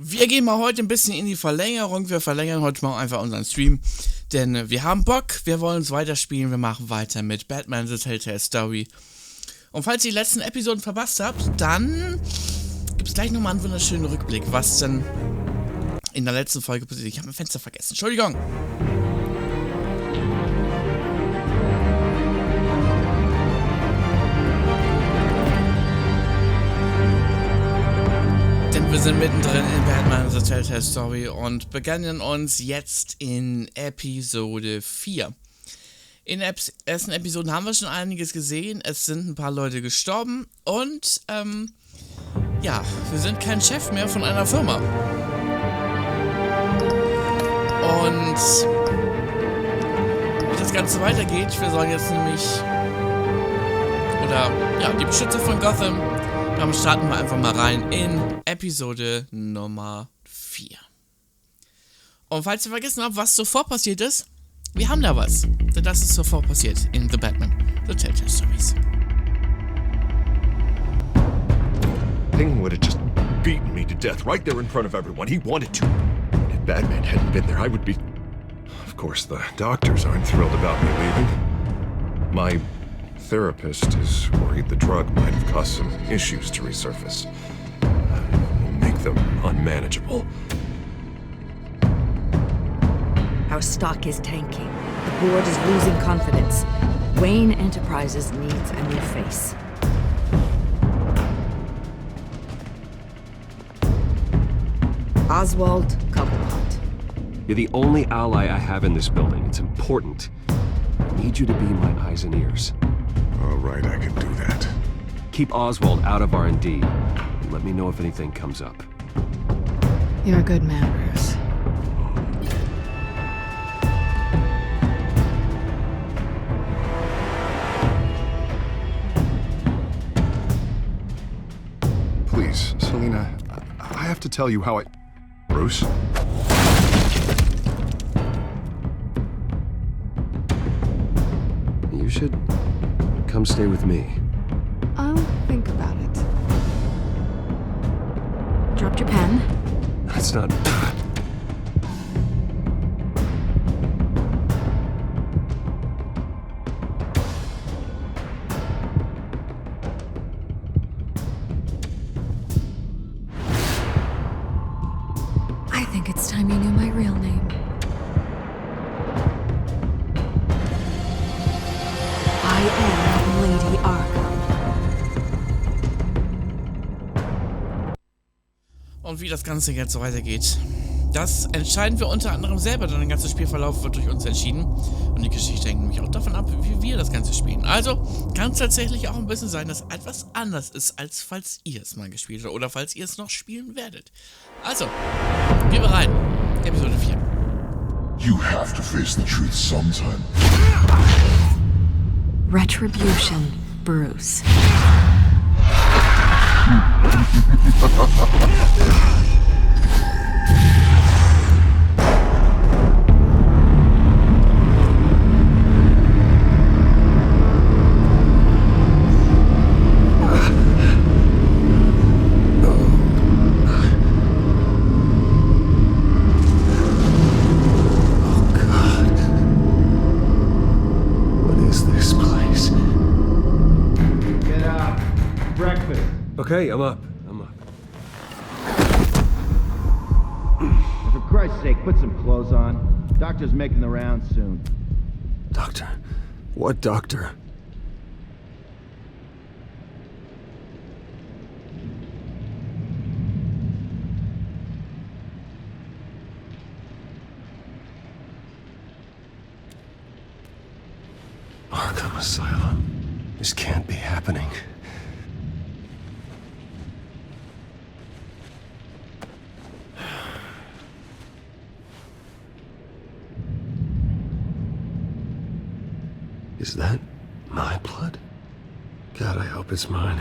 Wir gehen mal heute ein bisschen in die Verlängerung. Wir verlängern heute mal einfach unseren Stream, denn wir haben Bock, wir wollen es weiterspielen. Wir machen weiter mit Batman The Telltale Story. Und falls ihr die letzten Episoden verpasst habt, dann gibt es gleich nochmal einen wunderschönen Rückblick, was denn in der letzten Folge passiert. Ich habe mein Fenster vergessen. Entschuldigung. Denn wir sind mittendrin in Batman The Telltale Story und beginnen uns jetzt in Episode 4. In den ersten Episoden haben wir schon einiges gesehen. Es sind ein paar Leute gestorben und, ja, wir sind kein Chef mehr von einer Firma. Und wie das Ganze weitergeht, wir sollen jetzt nämlich, die Beschützer von Gotham, dann starten wir einfach mal rein in Episode Nummer 4. Und falls ihr vergessen habt, was zuvor passiert ist, wir haben da was. Denn das ist zuvor passiert in The Batman, The Telltale Stories. Thing would have just beaten me to death right there in front of everyone. He wanted to. If Batman hadn't been there, I would be... Of course, the doctors aren't thrilled about me leaving. My therapist is worried the drug might have caused some issues to resurface. Make them unmanageable. Our stock is tanking. The board is losing confidence. Wayne Enterprises needs a new face. Oswald Cobblepot. You're the only ally I have in this building. It's important. I need you to be my eyes and ears. All right, I can do that. Keep Oswald out of R&D, and let me know if anything comes up. You're a good man, Bruce. Please, Selina, I have to tell you how I... Bruce? You should come stay with me. I'll think about it. Dropped your pen? That's not... I think it's time you knew my real name. I am Lady Arkham. Und wie das Ganze jetzt so weitergeht, das entscheiden wir unter anderem selber, denn der ganze Spielverlauf wird durch uns entschieden. Und die Geschichte hängt nämlich auch davon ab, wie wir das Ganze spielen. Also kann es tatsächlich auch ein bisschen sein, dass etwas anders ist, als falls ihr es mal gespielt habt oder falls ihr es noch spielen werdet. Also, gehen wir rein. Episode 4. You have to face the truth sometime. Retribution, Bruce. Okay, I'm up. For Christ's sake, put some clothes on. Doctor's making the rounds soon. Doctor? What doctor? Arkham Asylum. This can't be happening. Is that my blood? God, I hope it's mine.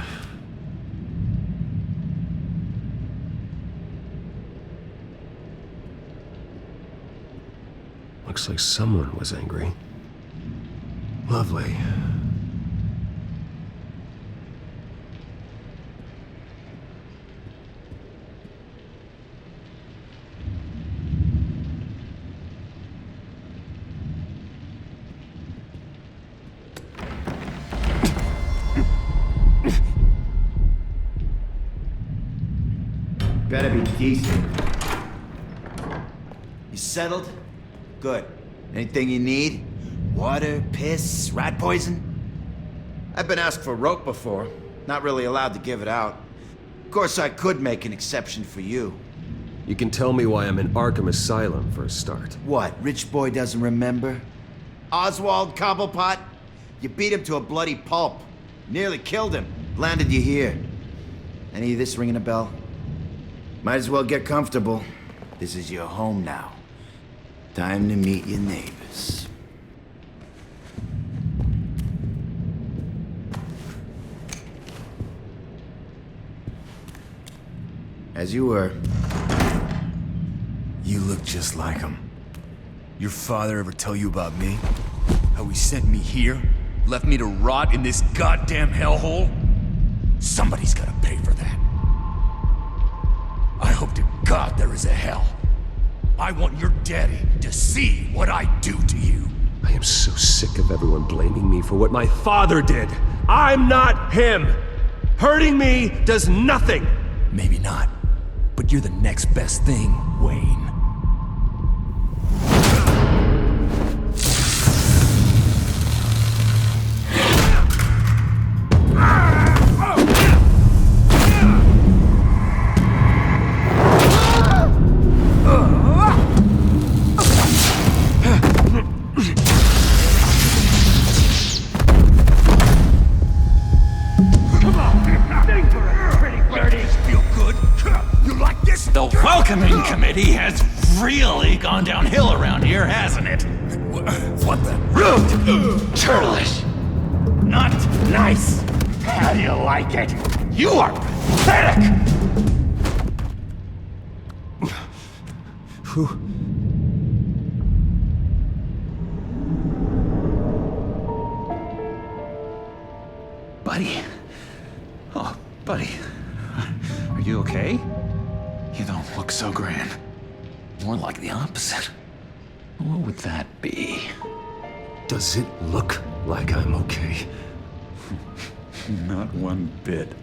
Looks like someone was angry. Lovely. Better be decent. You settled? Good. Anything you need? Water, piss, rat poison? I've been asked for rope before. Not really allowed to give it out. Of course, I could make an exception for you. You can tell me why I'm in Arkham Asylum for a start. What, rich boy doesn't remember? Oswald Cobblepot? You beat him to a bloody pulp. Nearly killed him. Landed you here. Any of this ringing a bell? Might as well get comfortable. This is your home now. Time to meet your neighbors. As you were. You look just like him. Your father ever tell you about me? How he sent me here? Left me to rot in this goddamn hellhole? Somebody's gotta pay for that. I hope to God there is a hell. I want your daddy to see what I do to you. I am so sick of everyone blaming me for what my father did. I'm not him. Hurting me does nothing. Maybe not, but you're the next best thing, Wayne. The welcoming committee has really gone downhill around here, hasn't it? What the? Rude! Churlish! Not nice! How do you like it? You are pathetic! Who? Buddy? Oh, buddy. Are you okay? You don't look so grand. More like the opposite. What would that be? Does it look like I'm okay? Not one bit.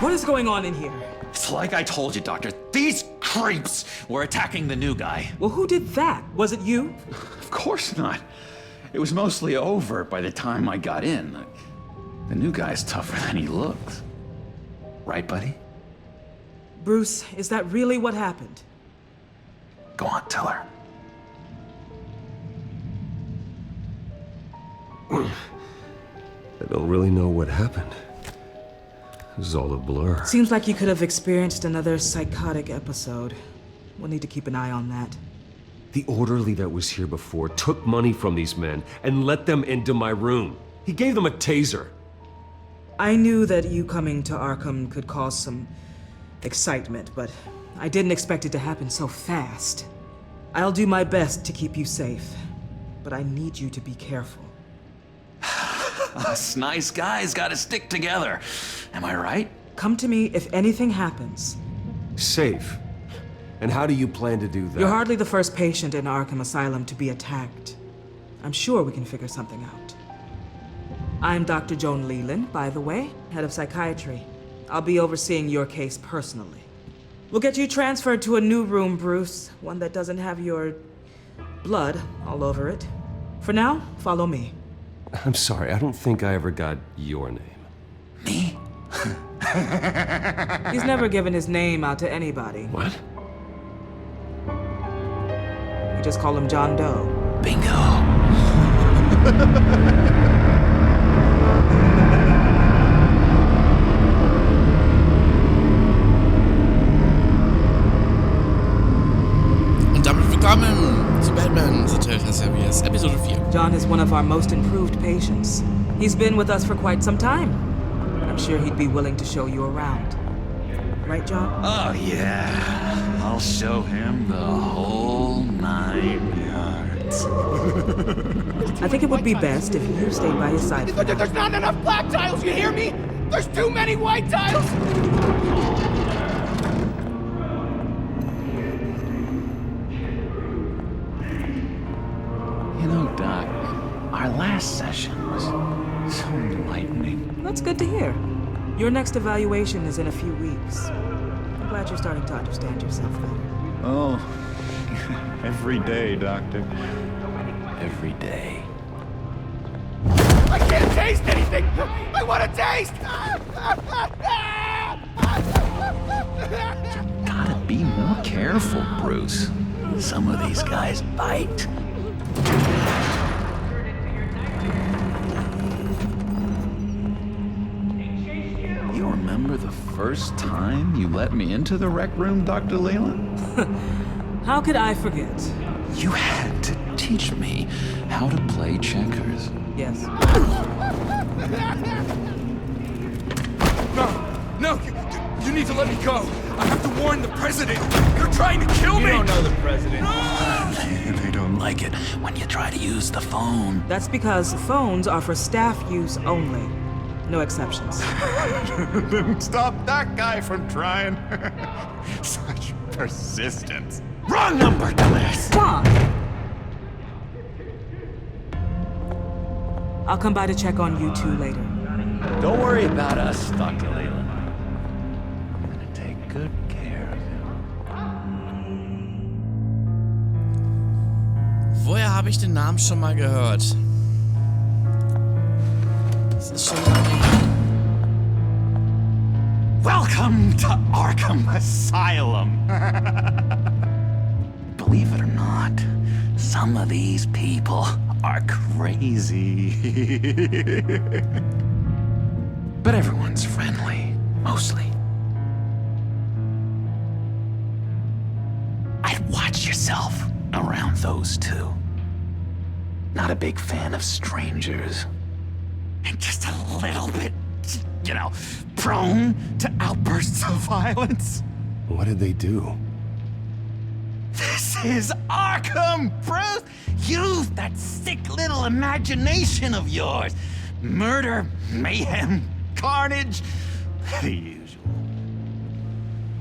What is going on in here? It's like I told you, Doctor. These creeps were attacking the new guy. Well, who did that? Was it you? Of course not. It was mostly over by the time I got in. The new guy's tougher than he looks. Right, buddy? Bruce, is that really what happened? Go on, tell her. I don't really know what happened. This is all a blur. Seems like you could have experienced another psychotic episode. We'll need to keep an eye on that. The orderly that was here before took money from these men and let them into my room. He gave them a taser. I knew that you coming to Arkham could cause some excitement, but I didn't expect it to happen so fast. I'll do my best to keep you safe, but I need you to be careful. Us nice guys gotta stick together. Am I right? Come to me if anything happens. Safe? And how do you plan to do that? You're hardly the first patient in Arkham Asylum to be attacked. I'm sure we can figure something out. I'm Dr. Joan Leland, by the way, head of psychiatry. I'll be overseeing your case personally. We'll get you transferred to a new room, Bruce. One that doesn't have your blood all over it. For now, follow me. I'm sorry, I don't think I ever got your name. Me? He's never given his name out to anybody. What? We just call him John Doe. Bingo. Und damit willkommen zu Batman, The Telltale Series, Episode 4. John is one of our most improved patients. He's been with us for quite some time. I'm sure he'd be willing to show you around. Right, John? Oh, yeah. I'll show him the whole 9 yards. I think it would be best if you stayed by his side. There's not enough black tiles, you hear me? There's too many white tiles! You know, Doc, our last session was so enlightening. That's good to hear. Your next evaluation is in a few weeks. I'm glad you're starting to understand yourself better. Oh, every day, Doctor. Every day. I can't taste anything! I want to taste! Gotta be more careful, Bruce. Some of these guys bite. You remember the first time you let me into the rec room, Dr. Leland? How could I forget? You had to teach me how to play checkers. Yes. No, you need to let me go. I have to warn the president. They're trying to kill me. You don't know the president. They don't like it when you try to use the phone. That's because phones are for staff use only. No exceptions. Then stop that guy from trying. Such persistence. Wrong number, dumbass. Come on! I'll come by to check on you two later. Don't worry about us, Dr. Leland. I'm gonna take good care of you. Woher habe ich den Namen schon mal gehört? Das ist schon lange her. Welcome to Arkham Asylum. Believe it or not, some of these people are crazy. But everyone's friendly, mostly. I'd watch yourself around those two. Not a big fan of strangers. And just a little bit, you know, prone to outbursts of violence. What did they do? This is Arkham, Bruce! Use that sick little imagination of yours. Murder, mayhem, carnage, the usual.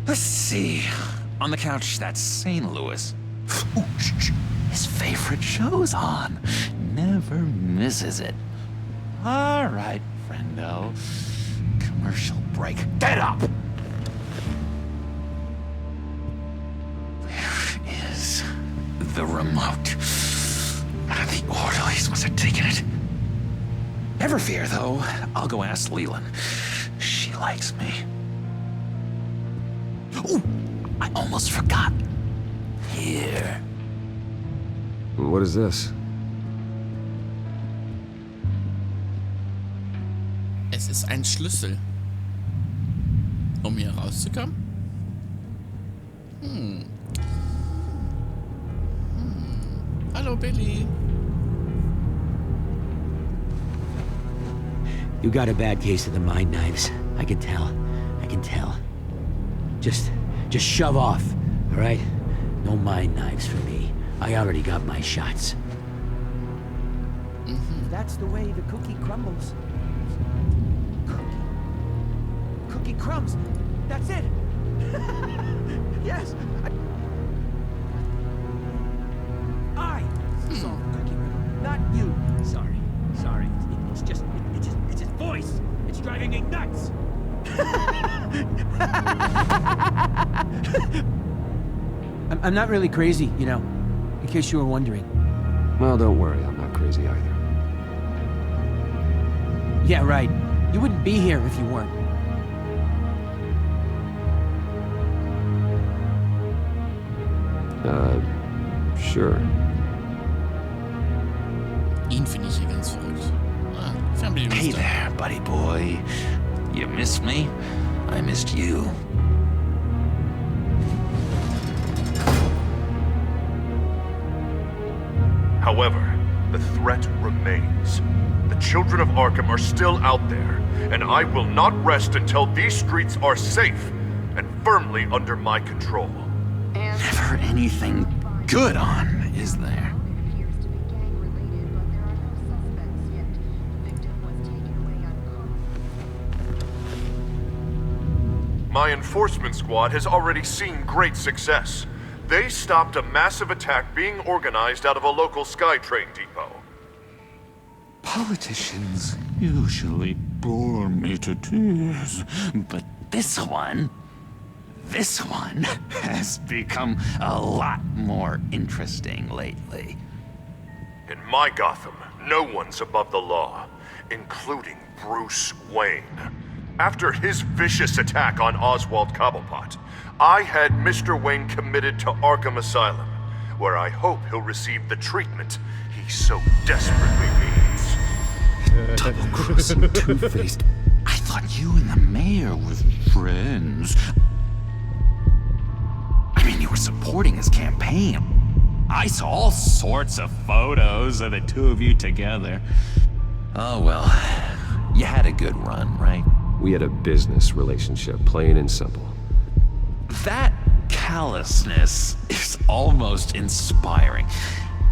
Let's see. On the couch, that's St. Louis. Ooh, his favorite show's on. Never misses it. All right, friendo. Commercial break. Get up! The remote. One of the orderlies must have taken it. Never fear, though. I'll go ask Leland. She likes me. Ooh, I almost forgot. Here. What is this? Es ist ein Schlüssel. Um hier rauszukommen? Hallo, Billy. You got a bad case of the mind knives. I can tell. I can tell. Just shove off, all right? No mind knives for me. I already got my shots. That's the way the cookie crumbles. Cookie crumbs. That's it. Yes. I solved the cookie riddle, not you. Sorry. It's just his voice. It's driving me nuts. I'm not really crazy, you know, in case you were wondering. Well, don't worry, I'm not crazy either. Yeah, right. You wouldn't be here if you weren't. Sure. Ihn finde ich hier ganz verrückt. Family Hey there, buddy boy. You missed me? I missed you. However, the threat remains. The children of Arkham are still out there, and I will not rest until these streets are safe and firmly under my control. Never anything good on, is there? My enforcement squad has already seen great success. They stopped a massive attack being organized out of a local SkyTrain depot. Politicians usually bore me to tears. But this one has become a lot more interesting lately. In my Gotham, no one's above the law, including Bruce Wayne. After his vicious attack on Oswald Cobblepot, I had Mr. Wayne committed to Arkham Asylum, where I hope he'll receive the treatment he so desperately needs. Double-crossing two-faced. I thought you and the mayor were friends. I mean, you were supporting his campaign. I saw all sorts of photos of the two of you together. Oh well, you had a good run, right? We had a business relationship, plain and simple. That callousness is almost inspiring.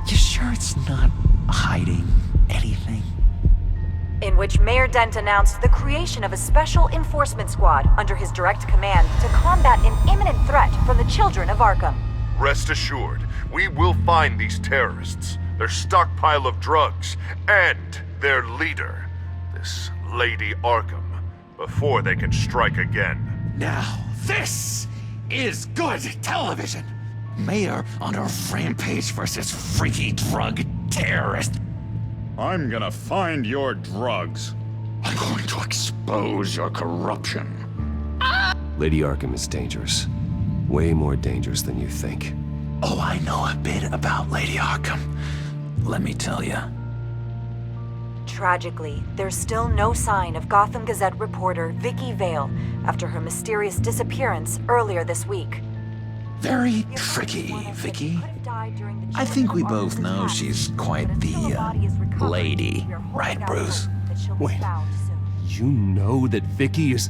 You sure it's not hiding anything? In which Mayor Dent announced the creation of a special enforcement squad under his direct command to combat an imminent threat from the children of Arkham. Rest assured, we will find these terrorists, their stockpile of drugs, and their leader, this Lady Arkham, before they can strike again. Now, this is good television! Mayor on a rampage versus freaky drug terrorist. I'm gonna find your drugs. I'm going to expose your corruption. Lady Arkham is dangerous. Way more dangerous than you think. Oh, I know a bit about Lady Arkham. Let me tell you. Tragically, there's still no sign of Gotham Gazette reporter Vicky Vale after her mysterious disappearance earlier this week. Very tricky, Vicky. I think we both know she's quite the, lady, right, Bruce? Wait, you know that Vicky is...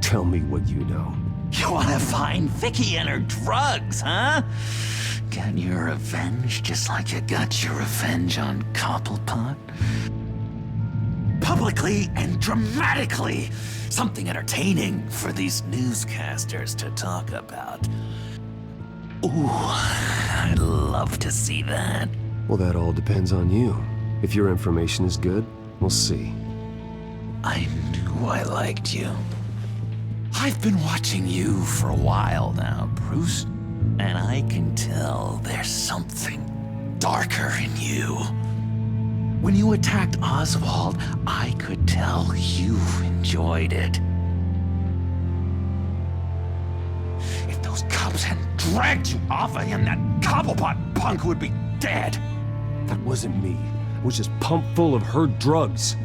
Tell me what you know. You wanna find Vicky and her drugs, huh? Get your revenge just like you got your revenge on Cobblepot? Publicly and dramatically! Something entertaining for these newscasters to talk about. Ooh, I'd love to see that. Well, that all depends on you. If your information is good, we'll see. I knew I liked you. I've been watching you for a while now, Bruce, and I can tell there's something darker in you. When you attacked Oswald, I could tell you enjoyed it. If those cops hadn't dragged you off of him, that Cobblepot punk would be dead. That wasn't me. It was just pumped full of her drugs.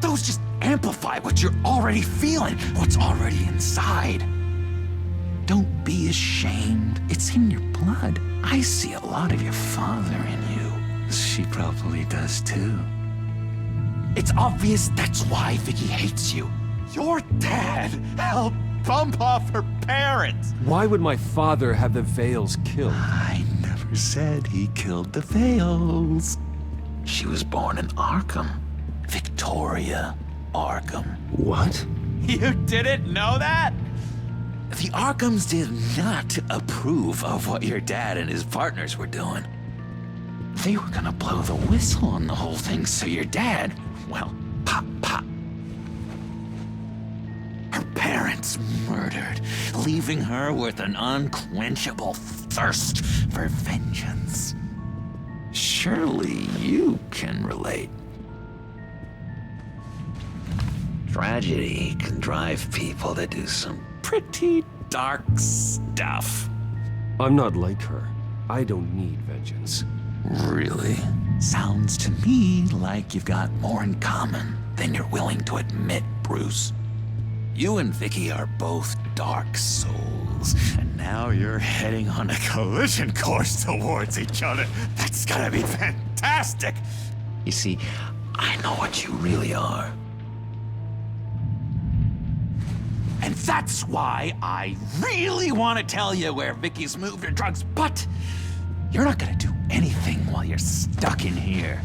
Those just amplify what you're already feeling, what's already inside. Don't be ashamed. It's in your blood. I see a lot of your father in you. She probably does too. It's obvious that's why Vicky hates you. Your dad helped bump off her parents. Why would my father have the Vales killed? I never said he killed the Vales. She was born in Arkham. Victoria Arkham. What? You didn't know that? The Arkhams did not approve of what your dad and his partners were doing. They were gonna blow the whistle on the whole thing, so your dad, well, pop. Her parents murdered, leaving her with an unquenchable thirst for vengeance. Surely you can relate. Tragedy can drive people to do some pretty dark stuff. I'm not like her. I don't need vengeance. Really? Sounds to me like you've got more in common than you're willing to admit, Bruce. You and Vicky are both dark souls, and now you're heading on a collision course towards each other. That's gonna be fantastic! You see, I know what you really are. And that's why I really want to tell you where Vicky's moved her drugs, but you're not gonna do anything while you're stuck in here.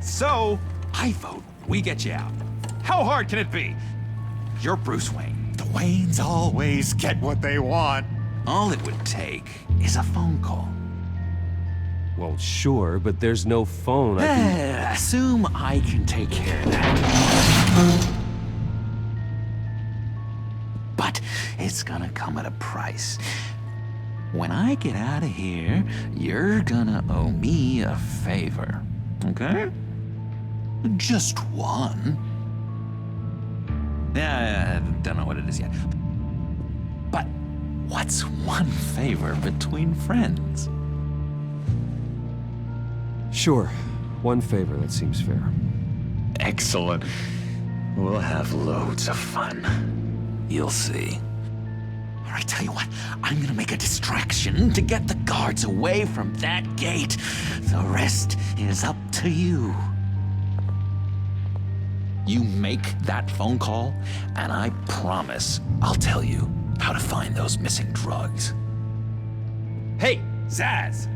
So, I vote we get you out. How hard can it be? You're Bruce Wayne. The Waynes always get what they want. All it would take is a phone call. Well, sure, but there's no phone. Assume I can take care of that. But it's gonna come at a price. When I get out of here, you're gonna owe me a favor, okay? Just one. Yeah, I don't know what it is yet. But what's one favor between friends? Sure. One favor, that seems fair. Excellent. We'll have loads of fun. You'll see. All right, tell you what, I'm gonna make a distraction to get the guards away from that gate. The rest is up to you. You make that phone call, and I promise I'll tell you how to find those missing drugs. Hey, Zaz!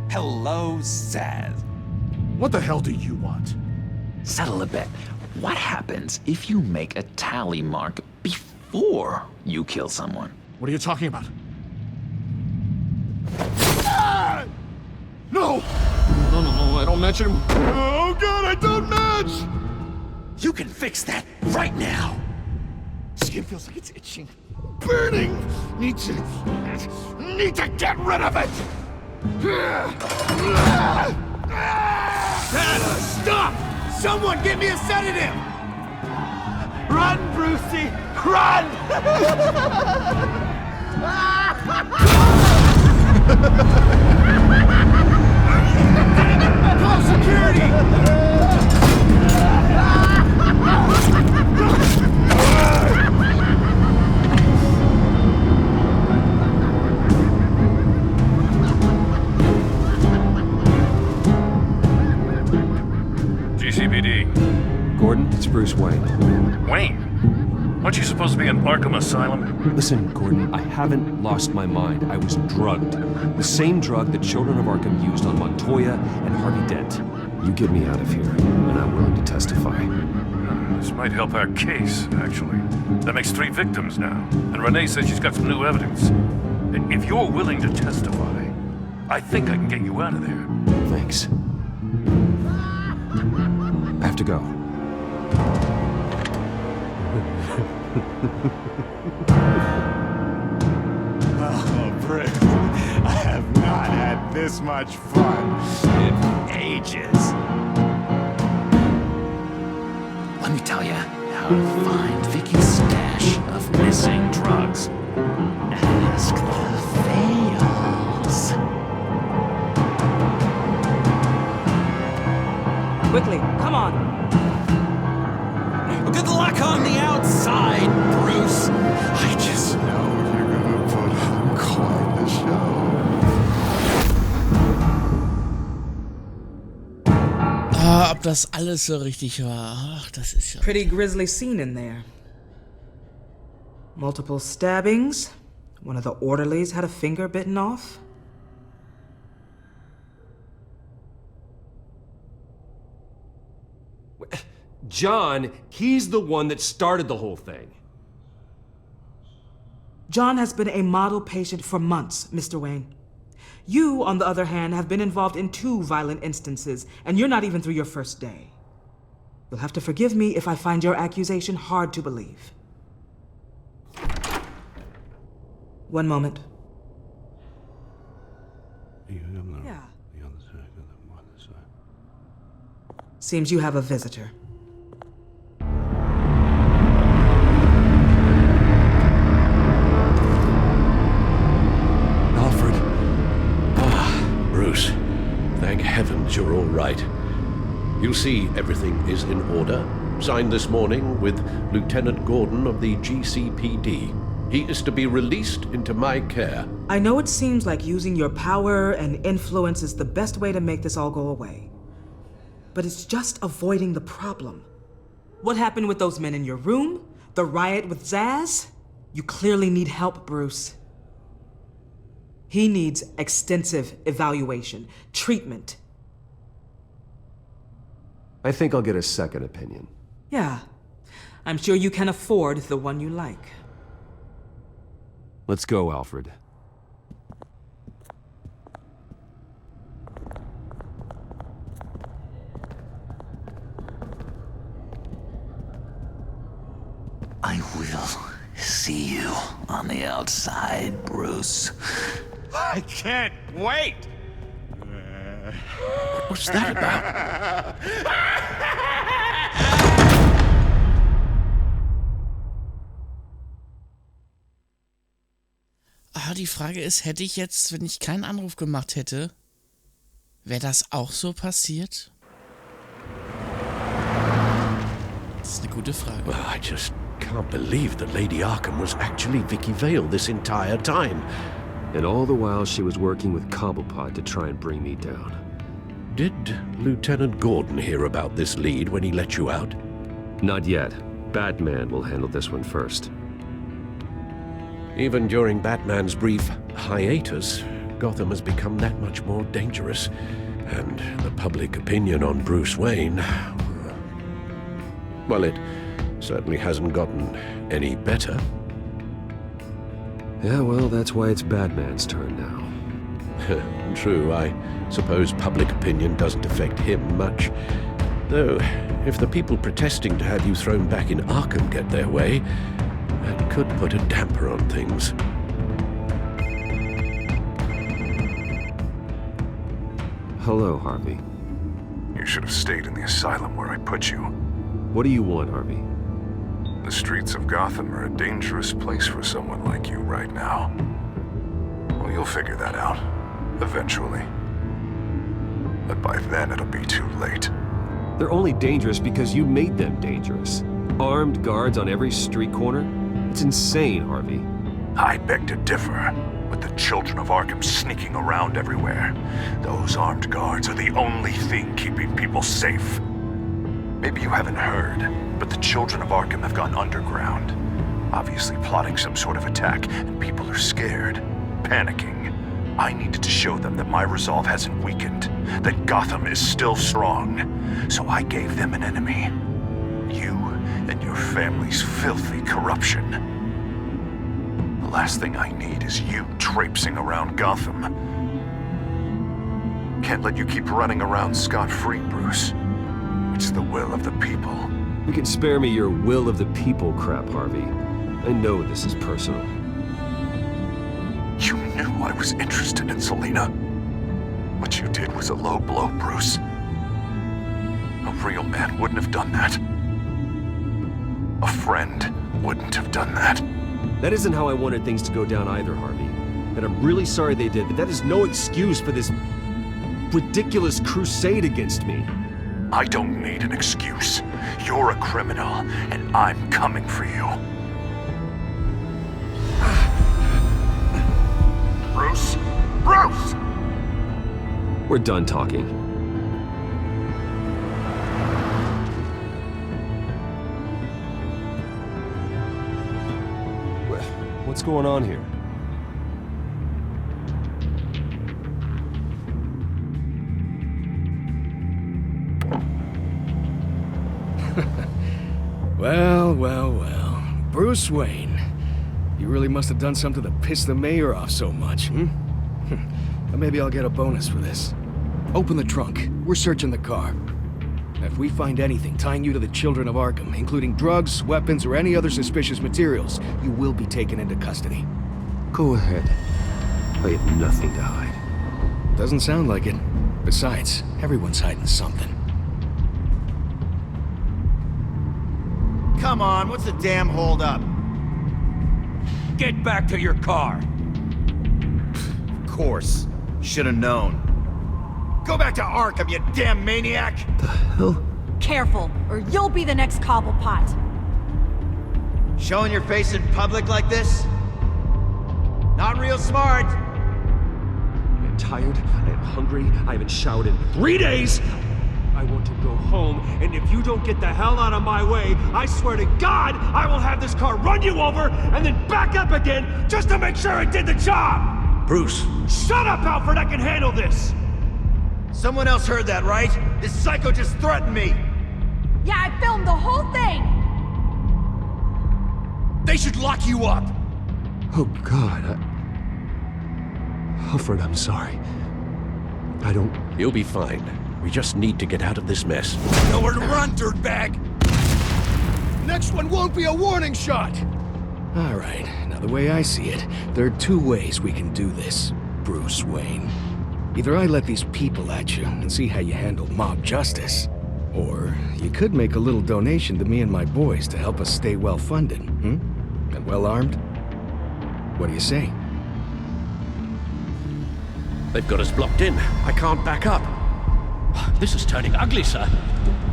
Hello, Zaz. What the hell do you want? Settle a bet. What happens if you make a tally mark before you kill someone? What are you talking about? Ah! No! No, I don't match him. Oh god, I don't match! You can fix that right now! Skin feels like it's itching. Burning! Need to get rid of it! Stop! Someone get me a sedative! Run, Brucey! Run! Call security! GCPD. Gordon, it's Bruce Wayne. Wayne? Aren't you supposed to be in Arkham Asylum? Listen, Gordon, I haven't lost my mind. I was drugged. The same drug the children of Arkham used on Montoya and Harvey Dent. You get me out of here, and I'm willing to testify. This might help our case, actually. That makes 3 victims now, and Renee says she's got some new evidence. And if you're willing to testify, I think I can get you out of there. Thanks. I have to go. Oh, Britt, I have not had this much fun in ages. Let me tell you how to find Vicky's stash of missing drugs. Ask the Fails. Quickly, come on. Good luck on the outside, Bruce. I just know you're gonna put on quite the show. Ob das alles so richtig war. Ach, das ist ja... Pretty grisly scene in there. Multiple stabbings. One of the orderlies had a finger bitten off. John, he's the one that started the whole thing. John has been a model patient for months, Mr. Wayne. You, on the other hand, have been involved in 2 violent instances, and you're not even through your first day. You'll have to forgive me if I find your accusation hard to believe. One moment. Yeah. Seems you have a visitor. Bruce, thank heavens you're all right. You see, everything is in order. Signed this morning with Lieutenant Gordon of the GCPD. He is to be released into my care. I know it seems like using your power and influence is the best way to make this all go away. But it's just avoiding the problem. What happened with those men in your room? The riot with Zaz? You clearly need help, Bruce. He needs extensive evaluation, treatment. I think I'll get a second opinion. Yeah, I'm sure you can afford the one you like. Let's go, Alfred. I will see you on the outside, Bruce. I can't wait! What's that about? Die Frage ist, hätte ich jetzt, wenn ich keinen Anruf gemacht hätte, wäre das auch so passiert? Das ist eine gute Frage. Well, I just can't believe that Lady Arkham was actually Vicky Vale this entire time. And all the while she was working with Cobblepot to try and bring me down. Did Lieutenant Gordon hear about this lead when he let you out? Not yet. Batman will handle this one first. Even during Batman's brief hiatus, Gotham has become that much more dangerous. And the public opinion on Bruce Wayne... well, it certainly hasn't gotten any better. Yeah, well, that's why it's Batman's turn now. True, I suppose public opinion doesn't affect him much. Though, if the people protesting to have you thrown back in Arkham get their way, that could put a damper on things. Hello, Harvey. You should have stayed in the asylum where I put you. What do you want, Harvey? The streets of Gotham are a dangerous place for someone like you right now. Well, you'll figure that out. Eventually. But by then it'll be too late. They're only dangerous because you made them dangerous. Armed guards on every street corner? It's insane, Harvey. I beg to differ. With the children of Arkham sneaking around everywhere, those armed guards are the only thing keeping people safe. Maybe you haven't heard, but the children of Arkham have gone underground. Obviously plotting some sort of attack, and people are scared, panicking. I needed to show them that my resolve hasn't weakened, that Gotham is still strong. So I gave them an enemy. You and your family's filthy corruption. The last thing I need is you traipsing around Gotham. Can't let you keep running around scot-free, Bruce. It's the will of the people. You can spare me your will of the people crap, Harvey. I know this is personal. You knew I was interested in Selina. What you did was a low blow, Bruce. A real man wouldn't have done that. A friend wouldn't have done that. That isn't how I wanted things to go down either, Harvey. And I'm really sorry they did, but that is no excuse for this ridiculous crusade against me. I don't need an excuse. You're a criminal, and I'm coming for you. Bruce? Bruce! We're done talking. What's going on here? Well. Bruce Wayne. You really must have done something to piss the mayor off so much, But maybe I'll get a bonus for this. Open the trunk. We're searching the car. If we find anything tying you to the children of Arkham, including drugs, weapons, or any other suspicious materials, you will be taken into custody. Go ahead. I have nothing to hide. Doesn't sound like it. Besides, everyone's hiding something. Come on, what's the damn holdup? Get back to your car. Of course. Should've known. Go back to Arkham, you damn maniac! The hell? Careful, or you'll be the next Cobblepot. Showing your face in public like this? Not real smart. I'm tired, I am hungry, I haven't showered in 3 days! I want to go home, and if you don't get the hell out of my way, I swear to God, I will have this car run you over, and then back up again, just to make sure it did the job! Bruce! Shut up, Alfred, I can handle this! Someone else heard that, right? This psycho just threatened me! Yeah, I filmed the whole thing! They should lock you up! Oh, God, Alfred, I'm sorry. I don't... You'll be fine. We just need to get out of this mess. Nowhere to run, dirtbag! next one won't be a warning shot! Alright, now the way I see it, there are two ways we can do this, Bruce Wayne. Either I let these people at you and see how you handle mob justice, or you could make a little donation to me and my boys to help us stay well-funded, and well-armed. What do you say? They've got us blocked in. I can't back up. This is turning ugly, sir.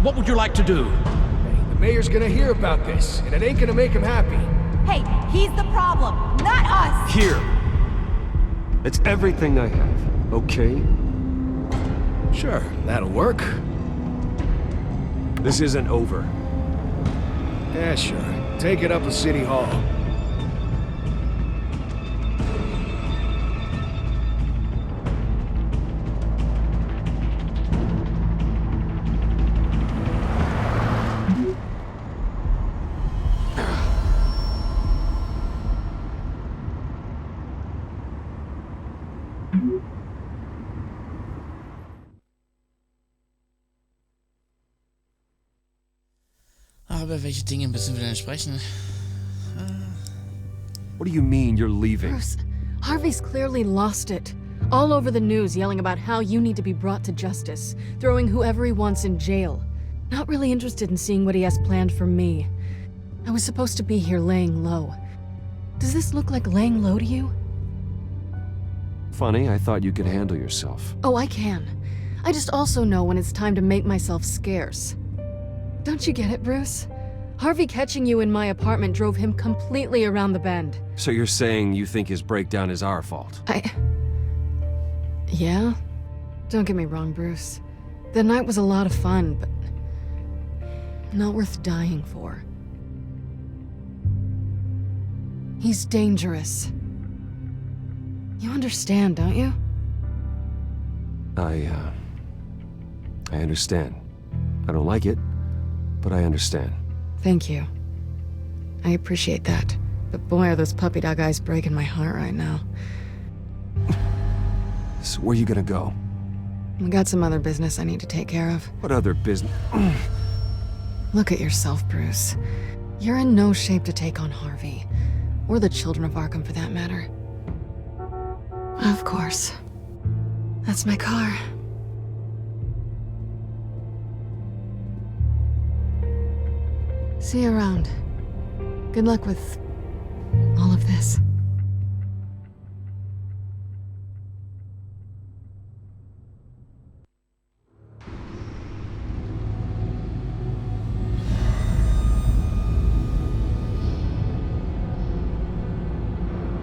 What would you like to do? Hey, the mayor's gonna hear about this, and it ain't gonna make him happy. Hey, he's the problem, not us! Here! It's everything I have, okay? Sure, that'll work. This isn't over. Yeah, sure. Take it up to City Hall. Aber welche Dinge müssen wir denn sprechen? What do you mean you're leaving? Bruce, Harvey's clearly lost it. All over the news yelling about how you need to be brought to justice, throwing whoever he wants in jail. Not really interested in seeing what he has planned for me. I was supposed to be here laying low. Does this look like laying low to you? Funny, I thought you could handle yourself. Oh, I can. I just also know when it's time to make myself scarce. Don't you get it, Bruce? Harvey catching you in my apartment drove him completely around the bend. So you're saying you think his breakdown is our fault? Yeah? Don't get me wrong, Bruce. The night was a lot of fun, but not worth dying for. He's dangerous. You understand, don't you? I understand. I don't like it, but I understand. Thank you. I appreciate that. But boy, are those puppy dog eyes breaking my heart right now. So where you gonna go? I got some other business I need to take care of. What other business? Look at yourself, Bruce. You're in no shape to take on Harvey. Or the children of Arkham, for that matter. Of course. That's my car. See you around. Good luck with all of this.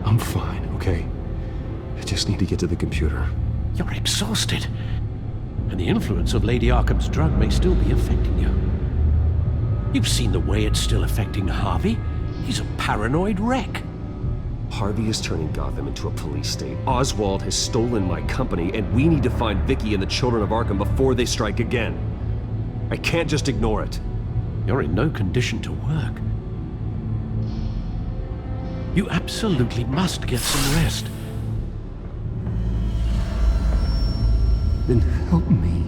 I'm fine, okay? I just need to get to the computer. You're exhausted. And the influence of Lady Arkham's drug may still be affecting you. You've seen the way it's still affecting Harvey. He's a paranoid wreck. Harvey is turning Gotham into a police state. Oswald has stolen my company, and we need to find Vicky and the children of Arkham before they strike again. I can't just ignore it. You're in no condition to work. You absolutely must get some rest. Then help me.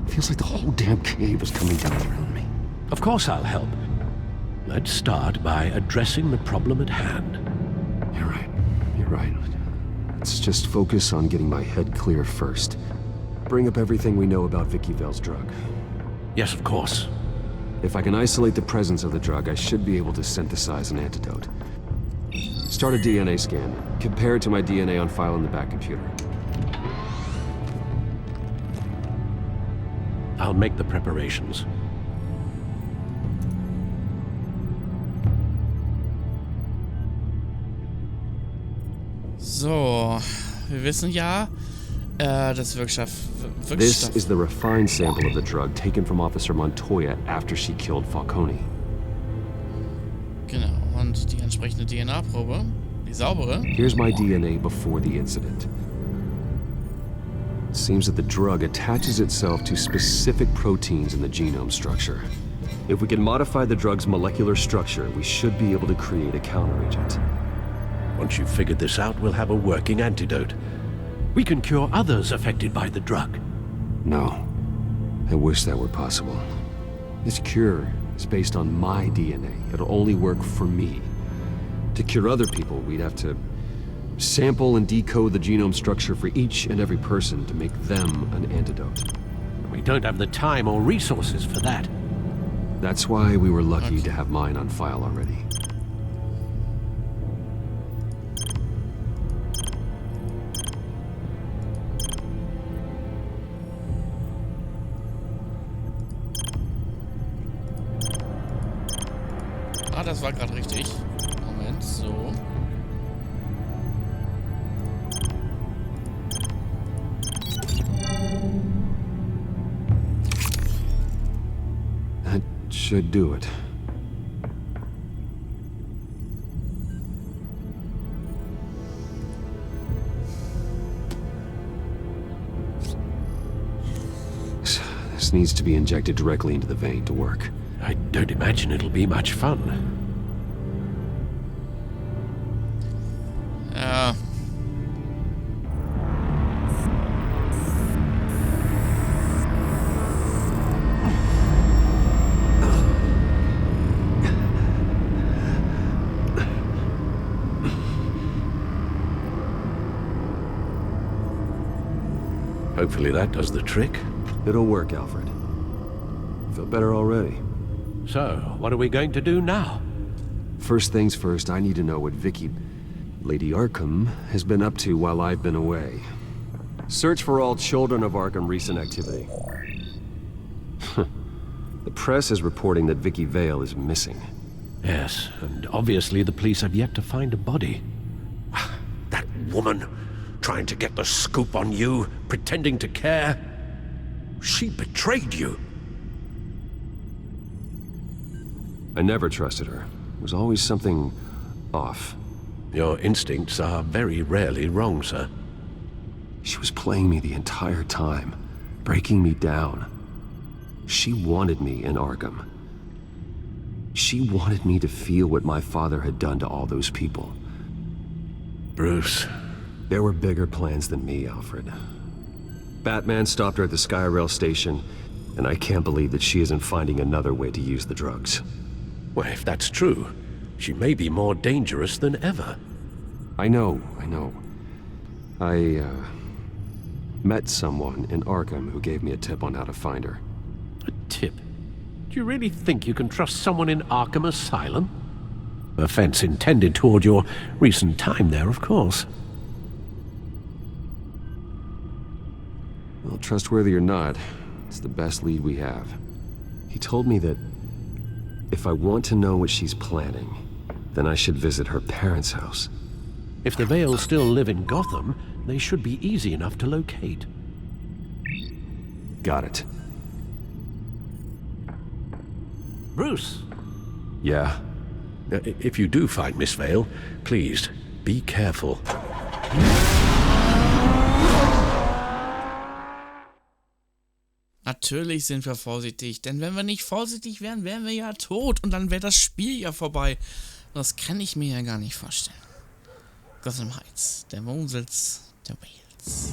Feels like the whole damn cave is coming down around me. Of course I'll help. Let's start by addressing the problem at hand. You're right. Let's just focus on getting my head clear first. Bring up everything we know about Vicky Vale's drug. Yes, of course. If I can isolate the presence of the drug, I should be able to synthesize an antidote. Start a DNA scan. Compare it to my DNA on file in the back computer. I'll make the preparations. So, wir wissen ja, das Wirkstoff. This is the refined sample of the drug taken from Officer Montoya after she killed Falcone. Genau, und die entsprechende DNA-Probe, die saubere. Here's my DNA before the incident. It seems that the drug attaches itself to specific proteins in the genome structure. If we can modify the drug's molecular structure, we should be able to create a counteragent. Once you've figured this out, we'll have a working antidote. We can cure others affected by the drug. No. I wish that were possible. This cure is based on my DNA. It'll only work for me. To cure other people, we'd have to sample and decode the genome structure for each and every person to make them an antidote. We don't have the time or resources for that. That's why we were lucky to have mine on file already. Ah, das war gerade richtig. Moment, so. That should do it. This needs to be injected directly into the vein to work. I don't imagine it'll be much fun. Ja. Hopefully that does the trick. It'll work, Alfred. Feel better already. So, what are we going to do now? First things first, I need to know what Lady Arkham, has been up to while I've been away. Search for all children of Arkham recent activity. The press is reporting that Vicky Vale is missing. Yes, and obviously the police have yet to find a body. That woman, trying to get the scoop on you, pretending to care. She betrayed you. I never trusted her. There was always something off. Your instincts are very rarely wrong, sir. She was playing me the entire time, breaking me down. She wanted me in Arkham. She wanted me to feel what my father had done to all those people. Bruce. There were bigger plans than me, Alfred. Batman stopped her at the Skyrail station, and I can't believe that she isn't finding another way to use the drugs. Well, if that's true, she may be more dangerous than ever. I know. I met someone in Arkham who gave me a tip on how to find her. A tip? Do you really think you can trust someone in Arkham Asylum? Offense intended toward your recent time there, of course. Well, trustworthy or not, it's the best lead we have. He told me that if I want to know what she's planning, then I should visit her parents' house. If the Vales still live in Gotham, they should be easy enough to locate. Got it. Bruce! Yeah? If you do find Miss Vale, please, be careful. Natürlich sind wir vorsichtig, denn wenn wir nicht vorsichtig wären, wären wir ja tot und dann wäre das Spiel ja vorbei. Das kann ich mir ja gar nicht vorstellen. Gotham Heights, der Wohnsitz der Wales.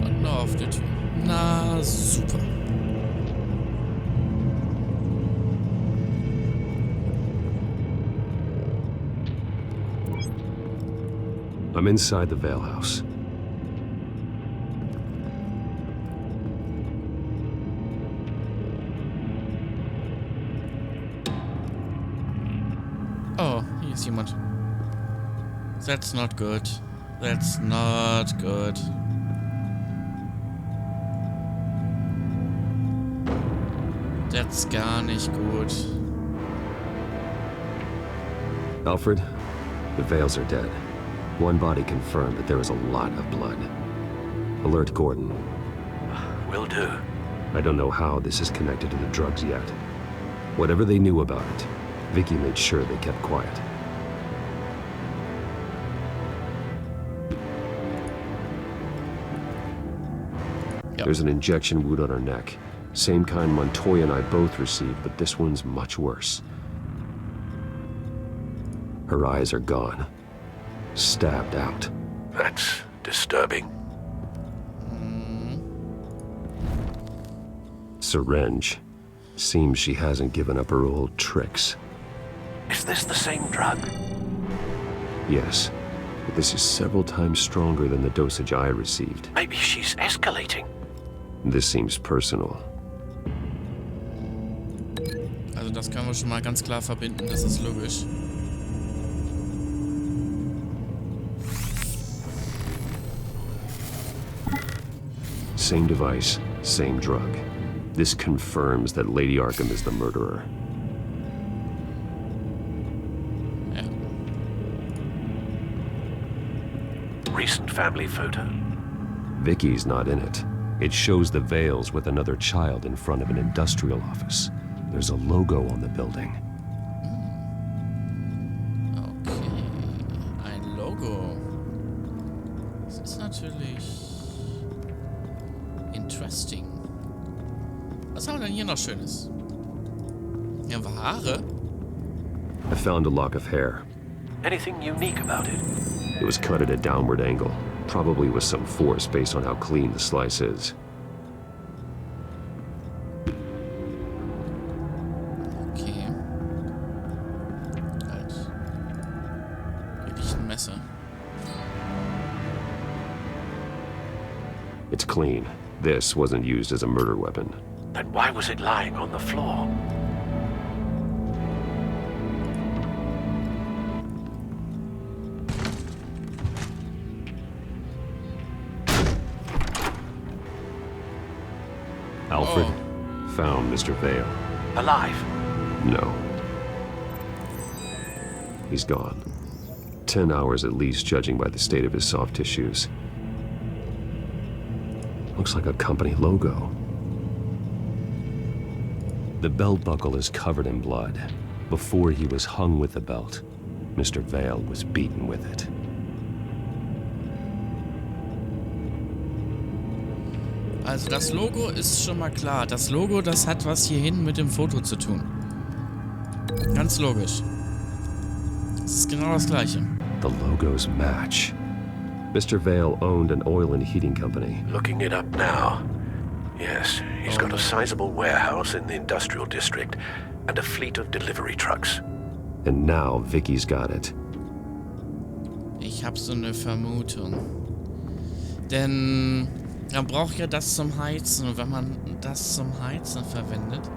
Und noch auf der Tür. Na, super. I'm inside the Vale house. Oh, hier ist jemand. That's not good. That's not good. That's gar nicht gut. Alfred, the Vales are dead. One body confirmed, but there is a lot of blood. Alert Gordon. Will do. I don't know how this is connected to the drugs yet. Whatever they knew about it, Vicky made sure they kept quiet. Yep. There's an injection wound on her neck. Same kind Montoya and I both received, but this one's much worse. Her eyes are gone. Stabbed out. That's disturbing. Syringe. Seems she hasn't given up her old tricks. Is this the same drug? Yes, but this is several times stronger than the dosage I received. Maybe she's escalating. This seems personal. Also das können wir schon mal ganz klar verbinden, das ist logisch. Same device, same drug. This confirms that Lady Arkham is the murderer. Ja. Recent family photo. Vicky's not in it. It shows the Vales with another child in front of an industrial office. There's a logo on the building. Okay, ein Logo. Das ist natürlich interesting. Was haben wir denn hier noch Schönes? Ja, Haare? I found a lock of hair. Anything unique about it? It was cut at a downward angle, probably with some force based on how clean the slice is. Okay. Halt. Wirklich ein Messer. It's clean. This wasn't used as a murder weapon. Then why was it lying on the floor? Alfred found Mr. Vale. Alive? No. He's gone. 10 hours at least, judging by the state of his soft tissues. Looks like a company logo. The belt buckle is covered in blood. Before he was hung with the belt, Mr. Vale was beaten with it. Also das Logo ist schon mal klar. Das Logo, das hat was hier hinten mit dem Foto zu tun. Ganz logisch. Das ist genau das Gleiche. The logos match. Mr. Vale owned an oil and heating company. Looking it up now. Yes, he's got a sizable warehouse in the industrial district and a fleet of delivery trucks. And now Vicky's got it. Ich habe so eine Vermutung. Denn man braucht ja das zum Heizen. Und wenn man das zum Heizen verwendet...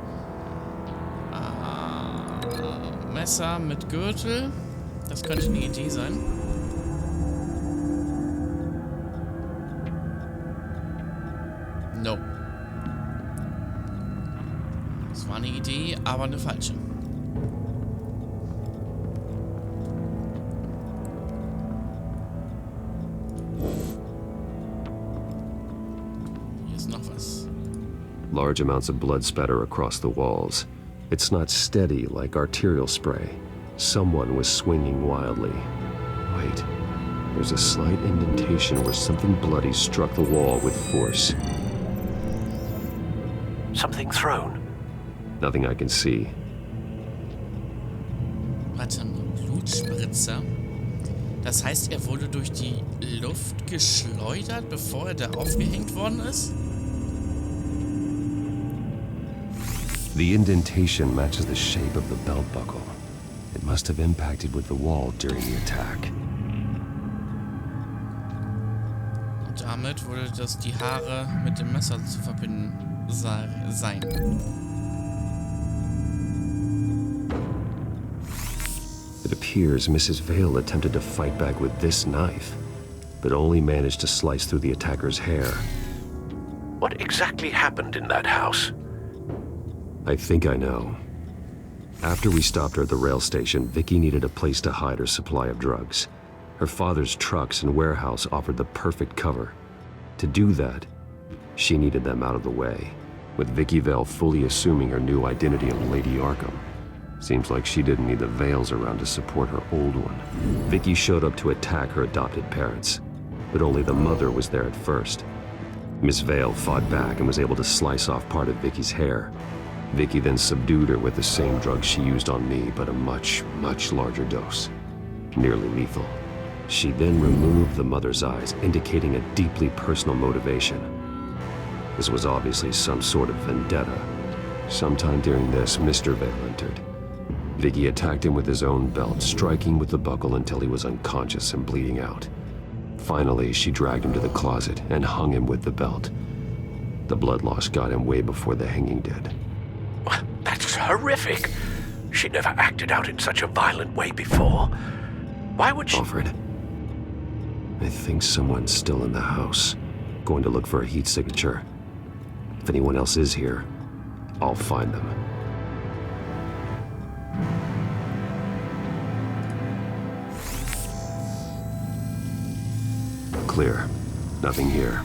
Messer mit Gürtel. Das könnte eine Idee sein. No. Das war eine Idee, aber eine falsche. Hier ist noch was. Large amounts of blood spatter across the walls. It's not steady like arterial spray. Someone was swinging wildly. Wait, there's a slight indentation where something bloody struck the wall with force. Something thrown? Nothing I can see. Warte mal, Blutspritzer. Das heißt, er wurde durch die Luft geschleudert, bevor er da aufgehängt worden ist? The indentation matches the shape of the belt buckle. It must have impacted with the wall during the attack. Und damit würde das die Haare mit dem Messer zu verbinden sein. It appears Mrs. Vale attempted to fight back with this knife, but only managed to slice through the attacker's hair. What exactly happened in that house? I think I know. After we stopped her at the rail station, Vicky needed a place to hide her supply of drugs. Her father's trucks and warehouse offered the perfect cover. To do that, she needed them out of the way, with Vicky Vale fully assuming her new identity of Lady Arkham. Seems like she didn't need the Vales around to support her old one. Vicky showed up to attack her adopted parents, but only the mother was there at first. Miss Vale fought back and was able to slice off part of Vicky's hair. Vicky then subdued her with the same drug she used on me, but a much, much larger dose. Nearly lethal. She then removed the mother's eyes, indicating a deeply personal motivation. This was obviously some sort of vendetta, Sometime during this, Mr. Vale entered. Vicky attacked him with his own belt, striking with the buckle until he was unconscious and bleeding out. Finally, she dragged him to the closet and hung him with the belt. The blood loss got him way before the hanging did. That's horrific. She never acted out in such a violent way before. Why would she... Alfred, I think someone's still in the house. Going to look for a heat signature. If anyone else is here, I'll find them. Clear. Nothing here.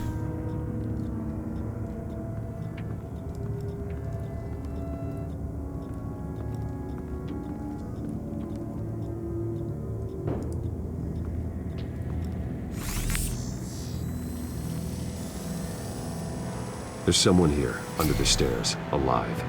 There's someone here, under the stairs, alive.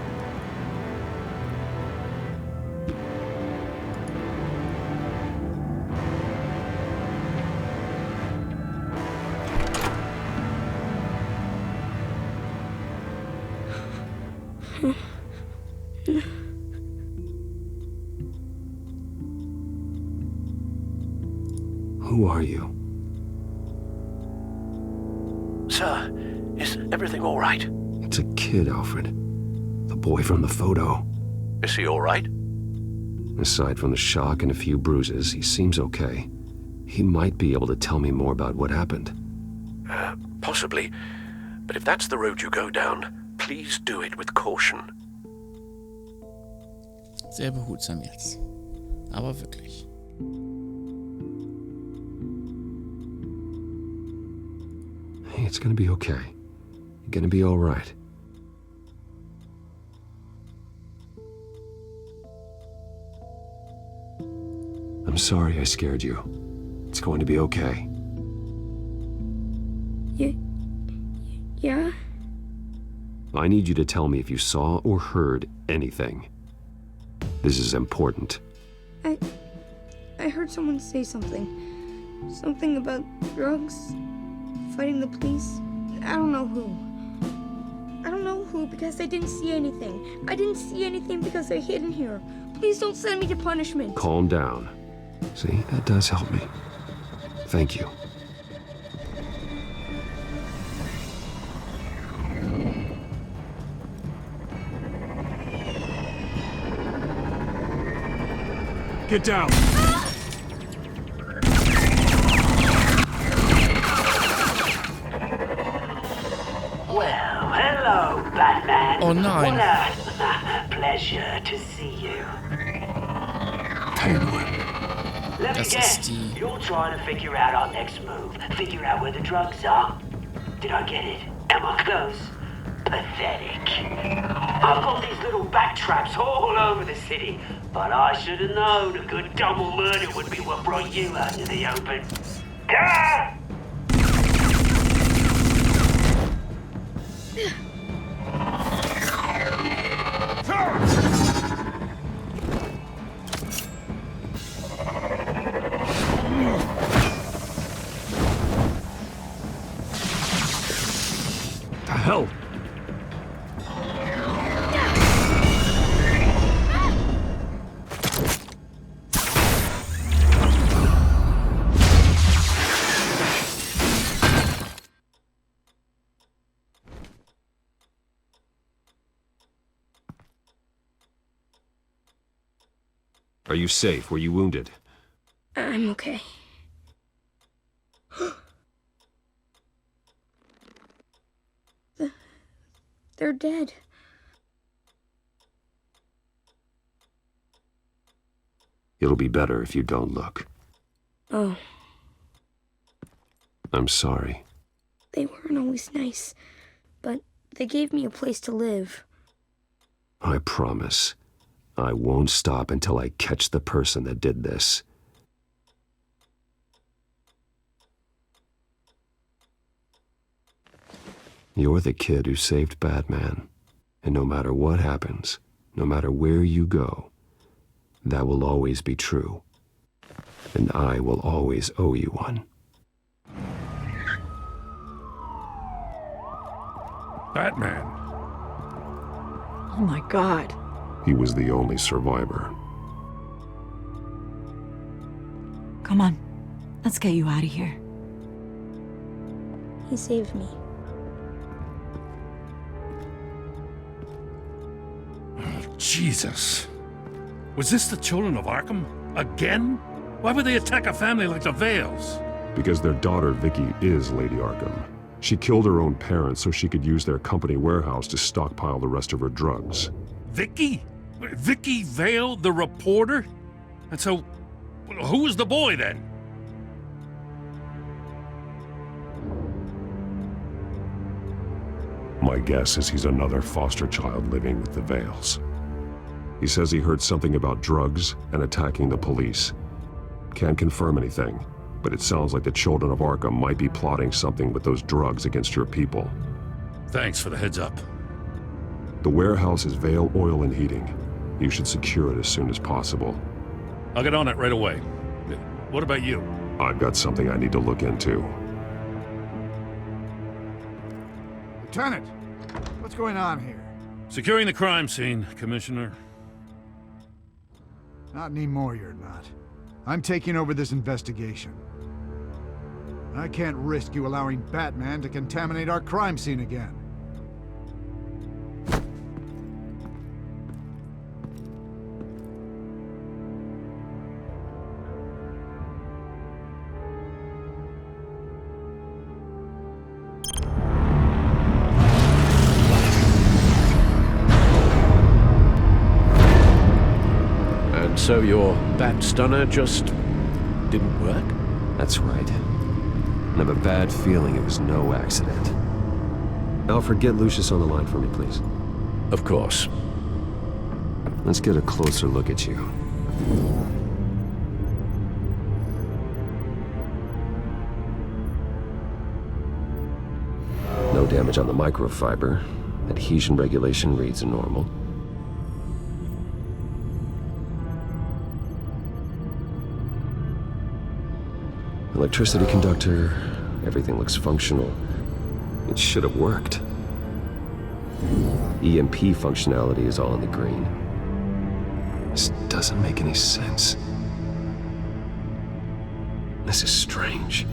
Who are you? Sir, is everything all right? It's a kid, Alfred. The boy from the photo. Is he all right? Aside from the shock and a few bruises, he seems okay. He might be able to tell me more about what happened. Possibly. But if that's the road you go down, please do it with caution. Sehr behutsam jetzt. Aber wirklich. Hey, it's gonna be okay. You're gonna be all right. I'm sorry I scared you. It's going to be okay. Yeah? I need you to tell me if you saw or heard anything. This is important. I heard someone say something. Something about drugs, fighting the police. I don't know who. I don't know who because I didn't see anything. I didn't see anything because they're hidden here. Please don't send me to punishment. Calm down. See, that does help me. Thank you. Get down! Well, hello, Batman. Oh, nein. What a pleasure to see you. Let me guess, you're trying to figure out our next move. Figure out where the drugs are. Did I get it? Am I close? Pathetic. I've got these little bat traps all over the city, but I should have known a good double murder would be what brought you out to the open. Ah! The hell? Are you safe? Were you wounded? I'm okay. They're dead. It'll be better if you don't look. Oh, I'm sorry. they weren't always nice, but they gave me a place to live. I promise. I won't stop until I catch the person that did this. You're the kid who saved Batman. And no matter what happens, no matter where you go, that will always be true. And I will always owe you one. Batman. Oh my God. He was the only survivor. Come on. Let's get you out of here. He saved me. Oh, Jesus. Was this the children of Arkham? Again? Why would they attack a family like the Vales? Because their daughter, Vicky, is Lady Arkham. She killed her own parents so she could use their company warehouse to stockpile the rest of her drugs. Vicky? Vicky Vale, the reporter? And so, who was the boy then? My guess is he's another foster child living with the Vales. He says he heard something about drugs and attacking the police. Can't confirm anything, but it sounds like the children of Arkham might be plotting something with those drugs against your people. Thanks for the heads up. The warehouse is Vale Oil and Heating. You should secure it as soon as possible. I'll get on it right away. What about you? I've got something I need to look into. Lieutenant, what's going on here? Securing the crime scene, Commissioner. Not anymore, you're not. I'm taking over this investigation. I can't risk you allowing Batman to contaminate our crime scene again. So your bat stunner just didn't work? That's right. And I have a bad feeling it was no accident. Alfred, get Lucius on the line for me, please. Of course. Let's get a closer look at you. No damage on the microfiber. Adhesion regulation reads normal. Electricity conductor, everything looks functional. It should have worked. EMP functionality is all in the green. This doesn't make any sense. This is strange.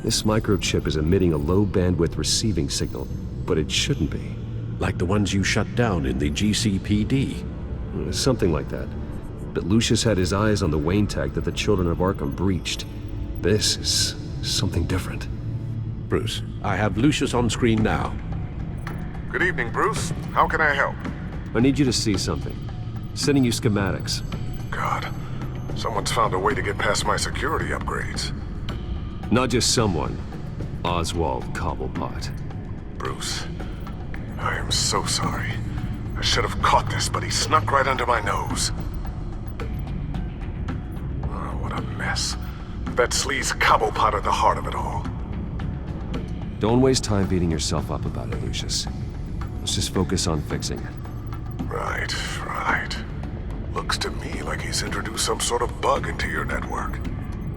This microchip is emitting a low-bandwidth receiving signal, but it shouldn't be. Like the ones you shut down in the GCPD? Something like that. But Lucius had his eyes on the Wayne tag that the children of Arkham breached. This is something different. Bruce, I have Lucius on screen now. Good evening, Bruce. How can I help? I need you to see something. Sending you schematics. God, someone's found a way to get past my security upgrades. Not just someone. Oswald Cobblepot. Bruce, I am so sorry. I should have caught this, but he snuck right under my nose. Oh, what a mess. That sleaze Cobblepot at the heart of it all. Don't waste time beating yourself up about it, Lucius. Let's just focus on fixing it. Right. Looks to me like he's introduced some sort of bug into your network.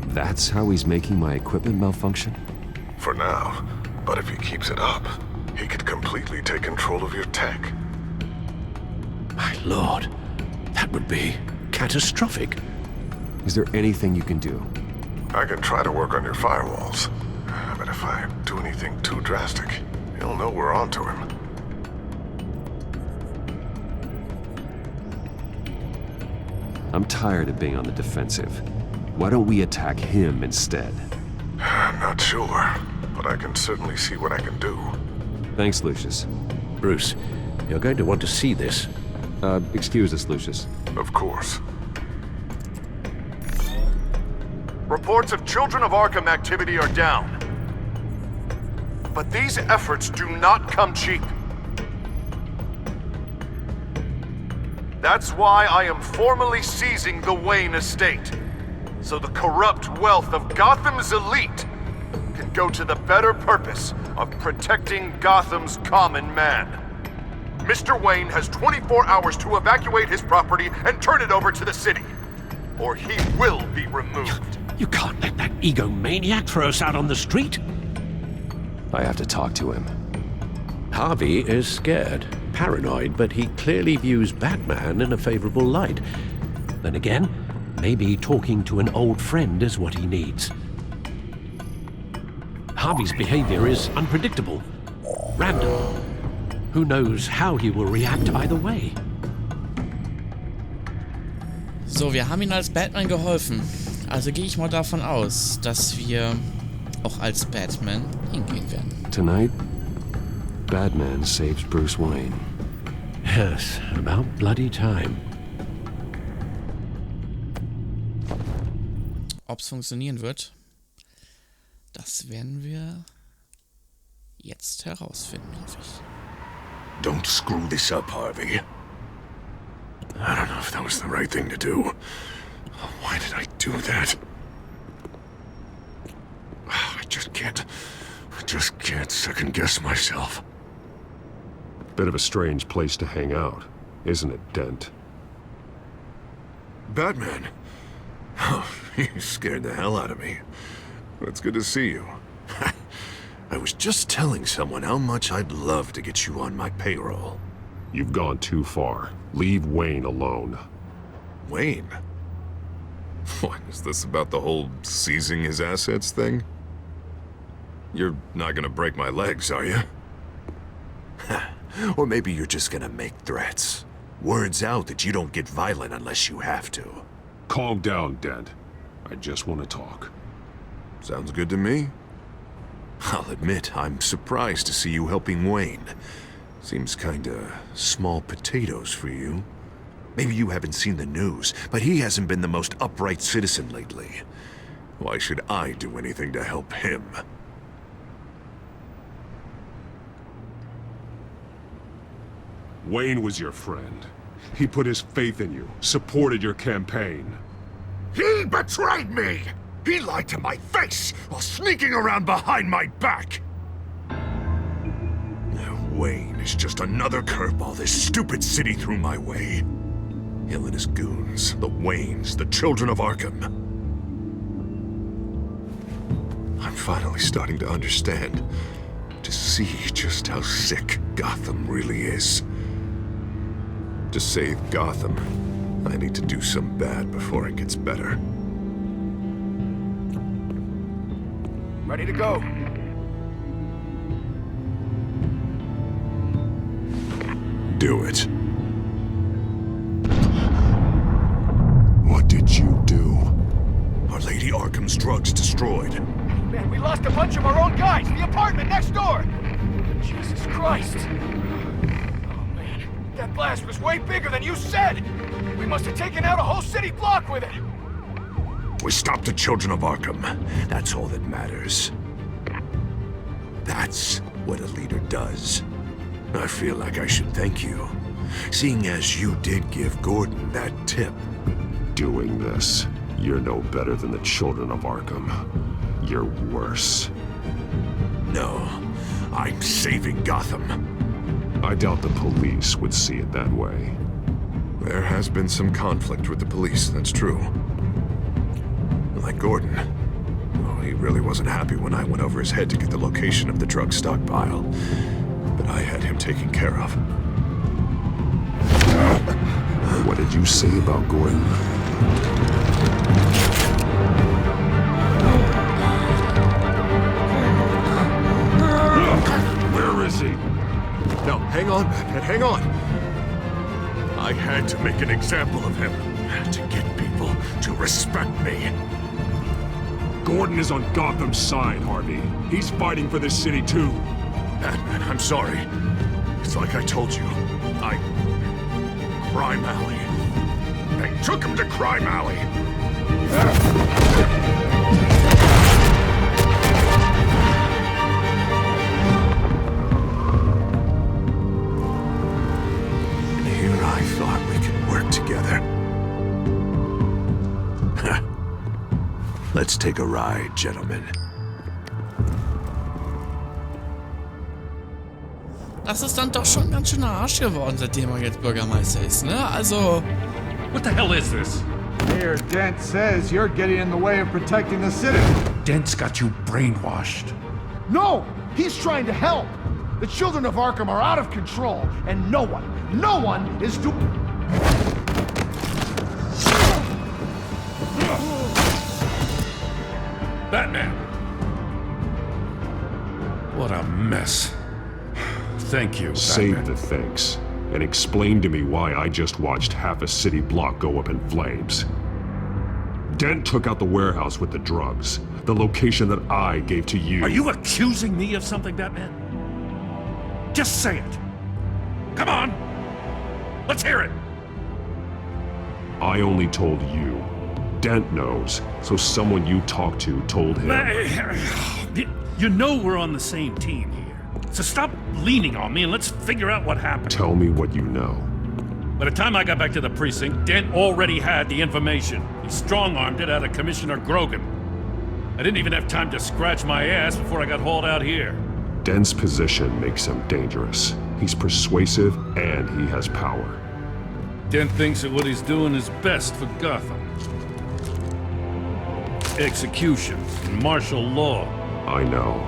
That's how he's making my equipment malfunction? For now. But if he keeps it up, he could completely take control of your tech. My lord, that would be catastrophic. Is there anything you can do? I can try to work on your firewalls. But if I do anything too drastic, he'll know we're onto him. I'm tired of being on the defensive. Why don't we attack him instead? Not sure, but I can certainly see what I can do. Thanks, Lucius. Bruce, you're going to want to see this. Excuse us, Lucius. Of course. Reports of Children of Arkham activity are down. But these efforts do not come cheap. That's why I am formally seizing the Wayne estate, so the corrupt wealth of Gotham's elite can go to the better purpose of protecting Gotham's common man. Mr. Wayne has 24 hours to evacuate his property and turn it over to the city, or he will be removed. You can't let that egomaniac throw us out on the street. I have to talk to him. Harvey is scared, paranoid, but he clearly views Batman in a favorable light. Then again, maybe talking to an old friend is what he needs. Harvey's behavior is unpredictable, random. Who knows how he will react either way? So, wir haben ihm als Batman geholfen. Also gehe ich mal davon aus, dass wir auch als Batman hingehen werden. Tonight, Batman saves Bruce Wayne. Yes, about bloody time. Ob es funktionieren wird, das werden wir jetzt herausfinden, hoffe ich. Don't screw this up, Harvey. I don't know if that was the right thing to do. Why did I do that? I just can't second-guess myself. Bit of a strange place to hang out, isn't it, Dent? Batman? Oh, you scared the hell out of me. It's good to see you. I was just telling someone how much I'd love to get you on my payroll. You've gone too far. Leave Wayne alone. Wayne? What, is this about the whole seizing his assets thing? You're not gonna break my legs, are you? Or maybe you're just gonna make threats. Words out that you don't get violent unless you have to. Calm down, Dent. I just want to talk. Sounds good to me. I'll admit, I'm surprised to see you helping Wayne. Seems kinda small potatoes for you. Maybe you haven't seen the news, but he hasn't been the most upright citizen lately. Why should I do anything to help him? Wayne was your friend. He put his faith in you, supported your campaign. He betrayed me! He lied to my face while sneaking around behind my back! Wayne is just another curveball this stupid city threw my way. Him and his goons, the Waynes, the children of Arkham. I'm finally starting to understand, to see just how sick Gotham really is. To save Gotham, I need to do some bad before it gets better. Ready to go. Do it. What did you do? Our Lady Arkham's drugs destroyed. Man, we lost a bunch of our own guys! The apartment next door! Jesus Christ! Oh, man. That blast was way bigger than you said! We must have taken out a whole city block with it! We stopped the children of Arkham. That's all that matters. That's what a leader does. I feel like I should thank you, seeing as you did give Gordon that tip. Doing this, you're no better than the children of Arkham. You're worse. No, I'm saving Gotham. I doubt the police would see it that way. There has been some conflict with the police, that's true. Like Gordon. Oh, he really wasn't happy when I went over his head to get the location of the drug stockpile. But I had him taken care of. What did you say about Gordon? Where is he? No, hang on, Batman, hang on. I had to make an example of him. To get people to respect me. Gordon is on Gotham's side, Harvey. He's fighting for this city, too. Batman, I'm sorry. It's like I told you. Crime Alley. They took him to Crime Alley. Here I thought we could work together. Let's take a ride, gentlemen. Das ist dann doch schon ein ganz schöner Arsch geworden, seitdem er jetzt Bürgermeister ist, ne? Also... What the hell is this? Mayor Dent says you're getting in the way of protecting the city. Dent's got you brainwashed. No! He's trying to help! The children of Arkham are out of control, and no one is to... Batman! What a mess. Thank you, Batman. Save the thanks, and explain to me why I just watched half a city block go up in flames. Dent took out the warehouse with the drugs, the location that I gave to you. Are you accusing me of something, Batman? Just say it. Come on! Let's hear it! I only told you. Dent knows, so someone you talked to told him. You know we're on the same team here. So stop leaning on me and let's figure out what happened. Tell me what you know. By the time I got back to the precinct, Dent already had the information. He strong-armed it out of Commissioner Grogan. I didn't even have time to scratch my ass before I got hauled out here. Dent's position makes him dangerous. He's persuasive and he has power. Dent thinks that what he's doing is best for Gotham. Executions and martial law. I know.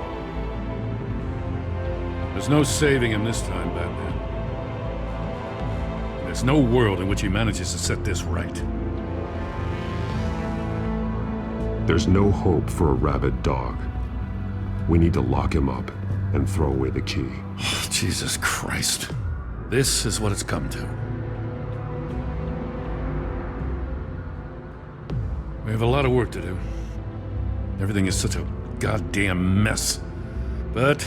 There's no saving him this time, Batman. There's no world in which he manages to set this right. There's no hope for a rabid dog. We need to lock him up and throw away the key. Jesus Christ. This is what it's come to. We have a lot of work to do. Everything is such a goddamn mess. But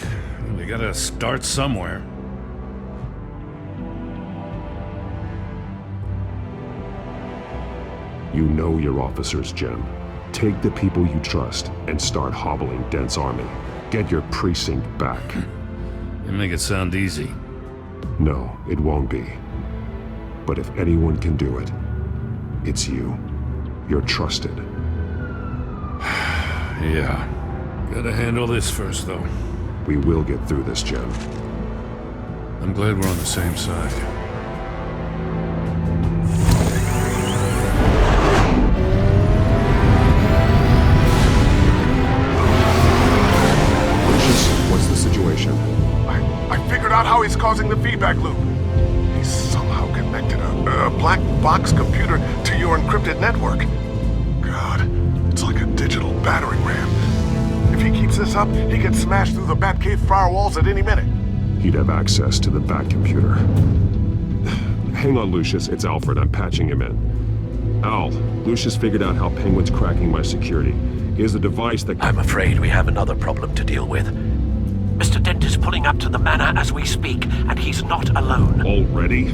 we gotta start somewhere. You know your officers, Jim. Take the people you trust and start hobbling Dent's army. Get your precinct back. You make it sound easy. No, it won't be. But if anyone can do it, it's you. You're trusted. Yeah. Gotta handle this first, though. We will get through this, Jim. I'm glad we're on the same side. What's the situation? I figured out how he's causing the feedback loop. He's somehow connected a black box computer to your encrypted network. God, it's like a digital battering ram. If he keeps this up, he can smash through the Batcave firewalls at any minute. He'd have access to the Bat computer. Hang on, Lucius. It's Alfred. I'm patching him in. Al, Lucius figured out how Penguin's cracking my security. He has a device that... I'm afraid we have another problem to deal with. Mr. Dent is pulling up to the manor as we speak, and he's not alone. Already?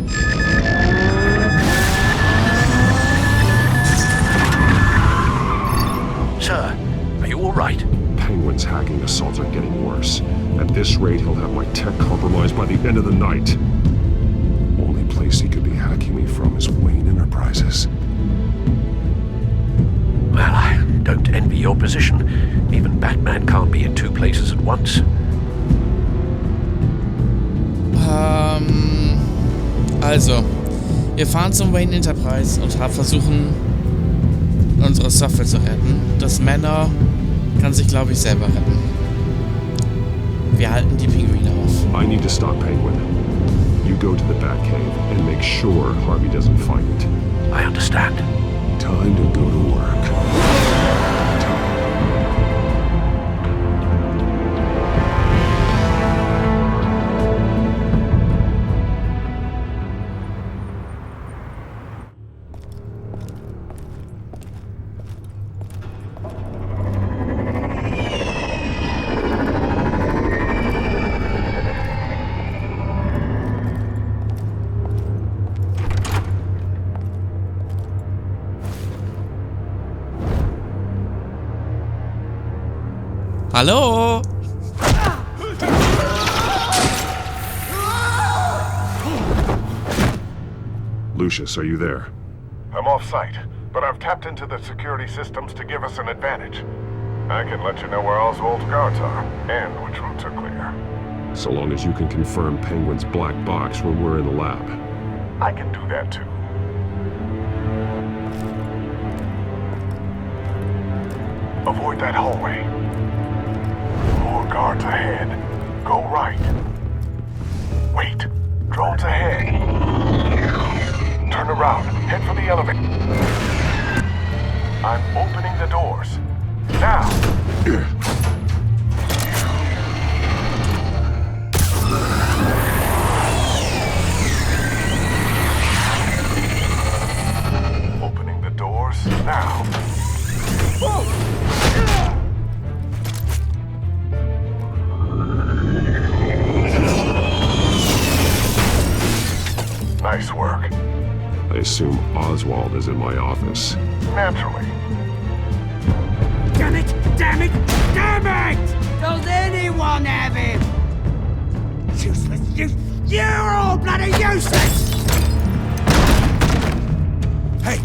Sir, are you all right? Penguin's hacking assaults are getting worse. At this rate, he'll have my tech compromised by the end of the night. Only place he could be hacking me from is Wayne Enterprises. Well, I don't envy your position. Even Batman can't be in two places at once. Also, wir fahren zum Wayne Enterprise und versuchen, unsere Software zu retten. Das Manor kann sich, glaube ich, selber retten. Wir halten die Pinguine auf. I need to stop Penguin. You go to the Batcave and make sure Harvey doesn't find it. I understand. Time to go to work. Hallo? Lucius, are you there? I'm off-site, but I've tapped into the security systems to give us an advantage. I can let you know where Oswald's guards are, and which routes are clear. So long as you can confirm Penguin's black box when we're in the lab. I can do that too. Avoid that hallway. More guards ahead. Go right. Drones ahead. Turn around. Head for the elevator. I'm opening the doors. Now! Opening the doors now. Nice work. I assume Oswald is in my office. Naturally. Damn it! Damn it! Damn it! Does anyone have him? Useless, you're all bloody useless! Hey,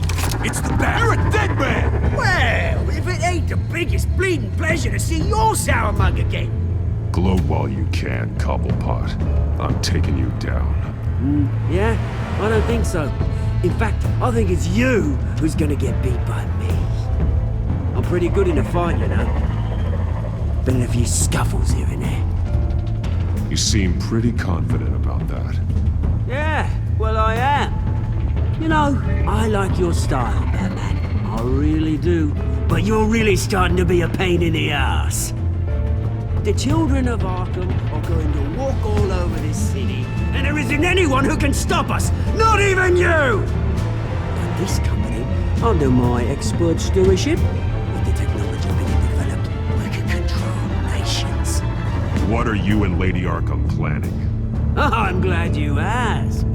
it's the bat. You're a dead man! Well, if it ain't the biggest bleeding pleasure to see your sour mug again. Gloat while you can, Cobblepot. I'm taking you down. Yeah? I don't think so. In fact, I think it's you who's gonna get beat by me. I'm pretty good in a fight, you know. Been in a few scuffles here and there. You seem pretty confident about that. Yeah, well I am. You know, I like your style, Batman. I really do. But you're really starting to be a pain in the ass. The children of Arkham are going to walk all over this city, and there isn't anyone who can stop us, not even you! But this company, under my expert stewardship, with the technology being developed, we can control nations. What are you and Lady Arkham planning? I'm glad you asked.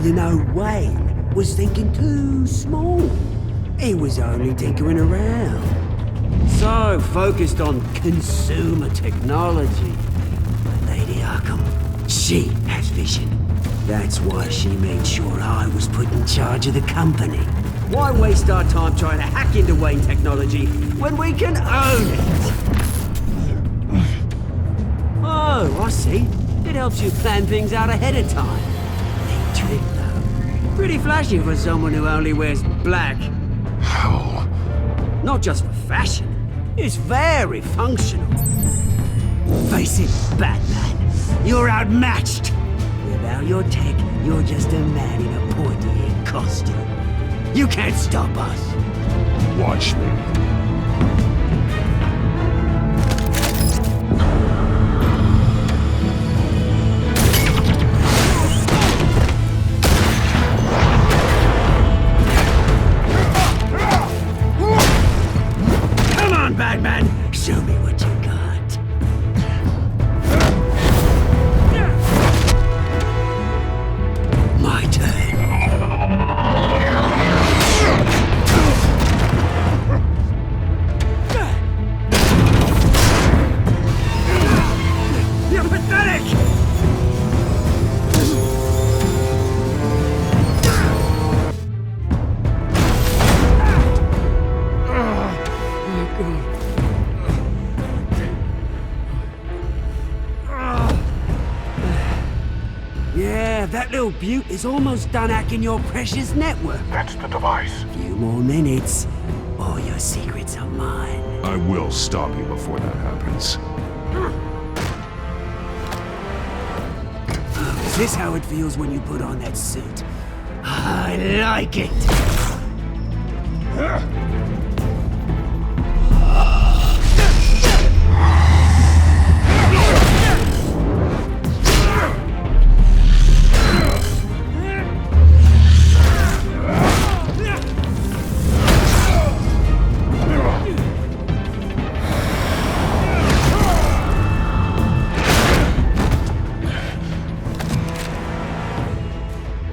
You know, Wayne was thinking too small. He was only tinkering around. So focused on consumer technology. But Lady Arkham, she has vision. That's why she made sure I was put in charge of the company. Why waste our time trying to hack into Wayne technology when we can own it? Oh, I see. It helps you plan things out ahead of time. Neat trick, though. Pretty flashy for someone who only wears black. How? Not just for fashion. It's very functional. Face it, Batman. You're outmatched. Without your tech, you're just a man in a pointy-eared costume. You can't stop us. Watch me. Batman, show me what you got. My turn. You're pathetic! Yeah, that little beaut is almost done hacking your precious network. That's the device. Few more minutes, all your secrets are mine. I will stop you before that happens. Is this how it feels when you put on that suit? I like it!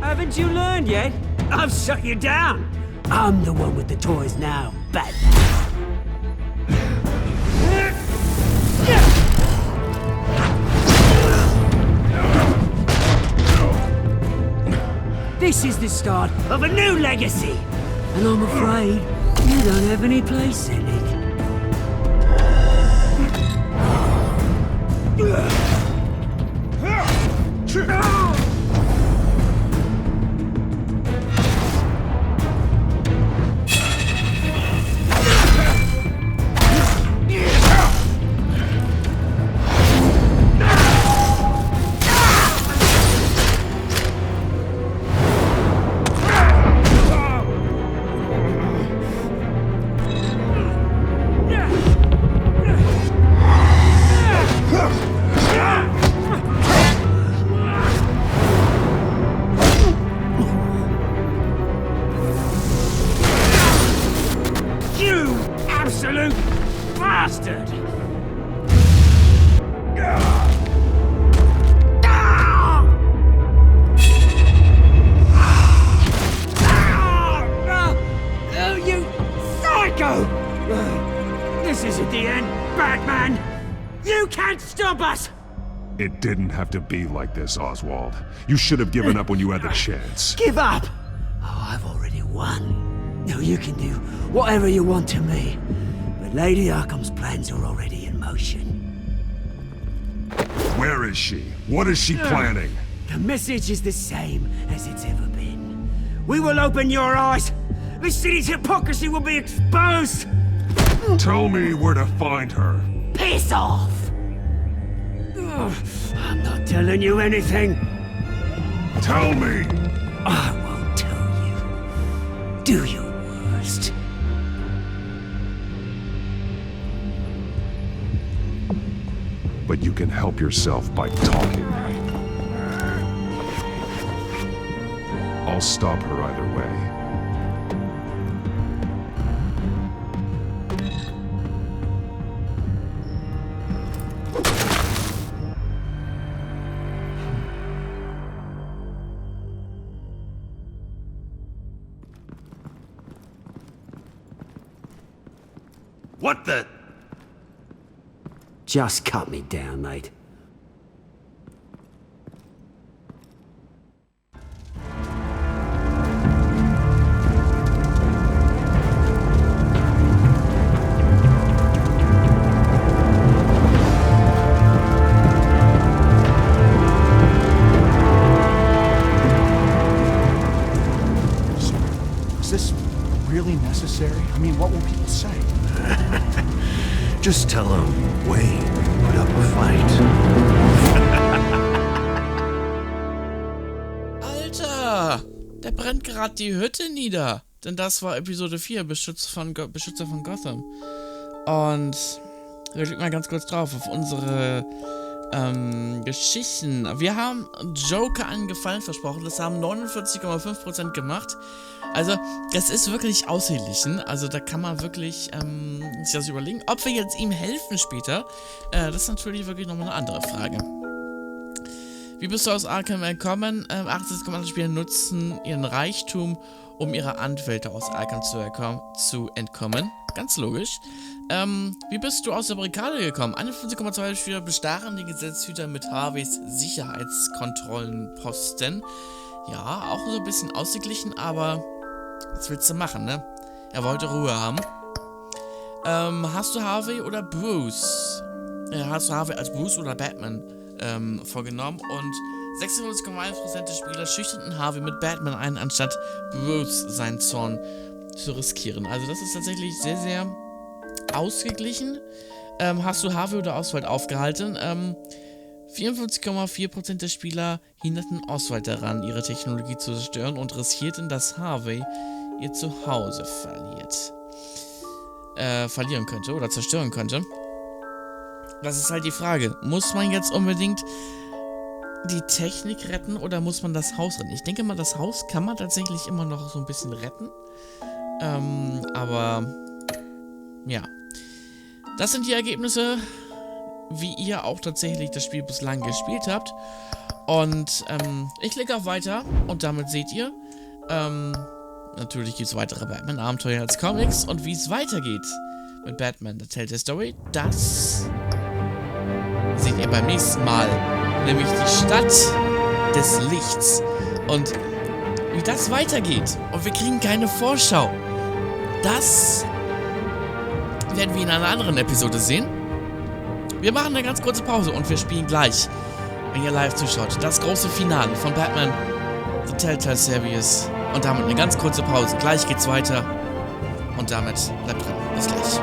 Haven't you learned yet? I've shut you down. I'm the one with the toys now, Batman. This is the start of a new legacy. And I'm afraid you don't have any place in it. absolute bastard! Oh, you psycho! This isn't the end, Batman! You can't stop us! It didn't have to be like this, Oswald. You should have given up when you had the chance. Give up! Oh, I've already won. Now you can do whatever you want to me. But Lady Arkham's plans are already in motion. Where is she? What is she planning? The message is the same as it's ever been. We will open your eyes. This city's hypocrisy will be exposed. Tell me where to find her. Piss off! Ugh, I'm not telling you anything. Tell me! I won't tell you. Do your worst. But you can help yourself by talking. I'll stop her either way. What the? Just cut me down, mate. Is this really necessary? I mean, what will people say? Just tell him Wayne put up a fight. Alter! Der brennt gerade die Hütte nieder. Denn das war Episode 4, Beschützer von Gotham. Und wir klicken mal ganz kurz drauf auf unsere Geschichten. Wir haben Joker einen Gefallen versprochen. Das haben 49,5% gemacht. Also, das ist wirklich ausgeglichen. Also, da kann man wirklich sich das überlegen. Ob wir jetzt ihm helfen später, das ist natürlich wirklich nochmal eine andere Frage. Wie bist du aus Arkham entkommen? 80,8 Spieler nutzen ihren Reichtum, um ihre Anwälte aus Arkham zu entkommen. Ganz logisch. Wie bist du aus der Barrikade gekommen? 51,2 Spieler bestarren die Gesetzhüter mit Harveys Sicherheitskontrollenposten. Ja, auch so ein bisschen ausgeglichen, aber was willst du machen, ne? Er wollte Ruhe haben. Hast du Harvey oder Bruce? Hast du Harvey als Bruce oder Batman vorgenommen? Und 56,1% der Spieler schüchterten Harvey mit Batman ein, anstatt Bruce seinen Zorn zu riskieren. Also das ist tatsächlich sehr, sehr ausgeglichen. Hast du Harvey oder Oswald aufgehalten? 54,4% der Spieler hinderten Oswald daran, ihre Technologie zu zerstören und riskierten, dass Harvey ihr Zuhause verlieren könnte oder zerstören könnte. Das ist halt die Frage. Muss man jetzt unbedingt die Technik retten oder muss man das Haus retten? Ich denke mal, das Haus kann man tatsächlich immer noch so ein bisschen retten. Aber ja. Das sind die Ergebnisse, wie ihr auch tatsächlich das Spiel bislang gespielt habt. Und ich klicke auf Weiter und damit seht ihr, natürlich gibt es weitere Batman-Abenteuer als Comics. Und wie es weitergeht mit Batman, The Telltale Story, das seht ihr beim nächsten Mal. Nämlich die Stadt des Lichts. Und wie das weitergeht. Und wir kriegen keine Vorschau. Das werden wir in einer anderen Episode sehen. Wir machen eine ganz kurze Pause und wir spielen gleich, wenn ihr live zuschaut, das große Finale von Batman The Telltale Series. Und damit eine ganz kurze Pause. Gleich geht's weiter. Und damit bleibt dran. Bis gleich.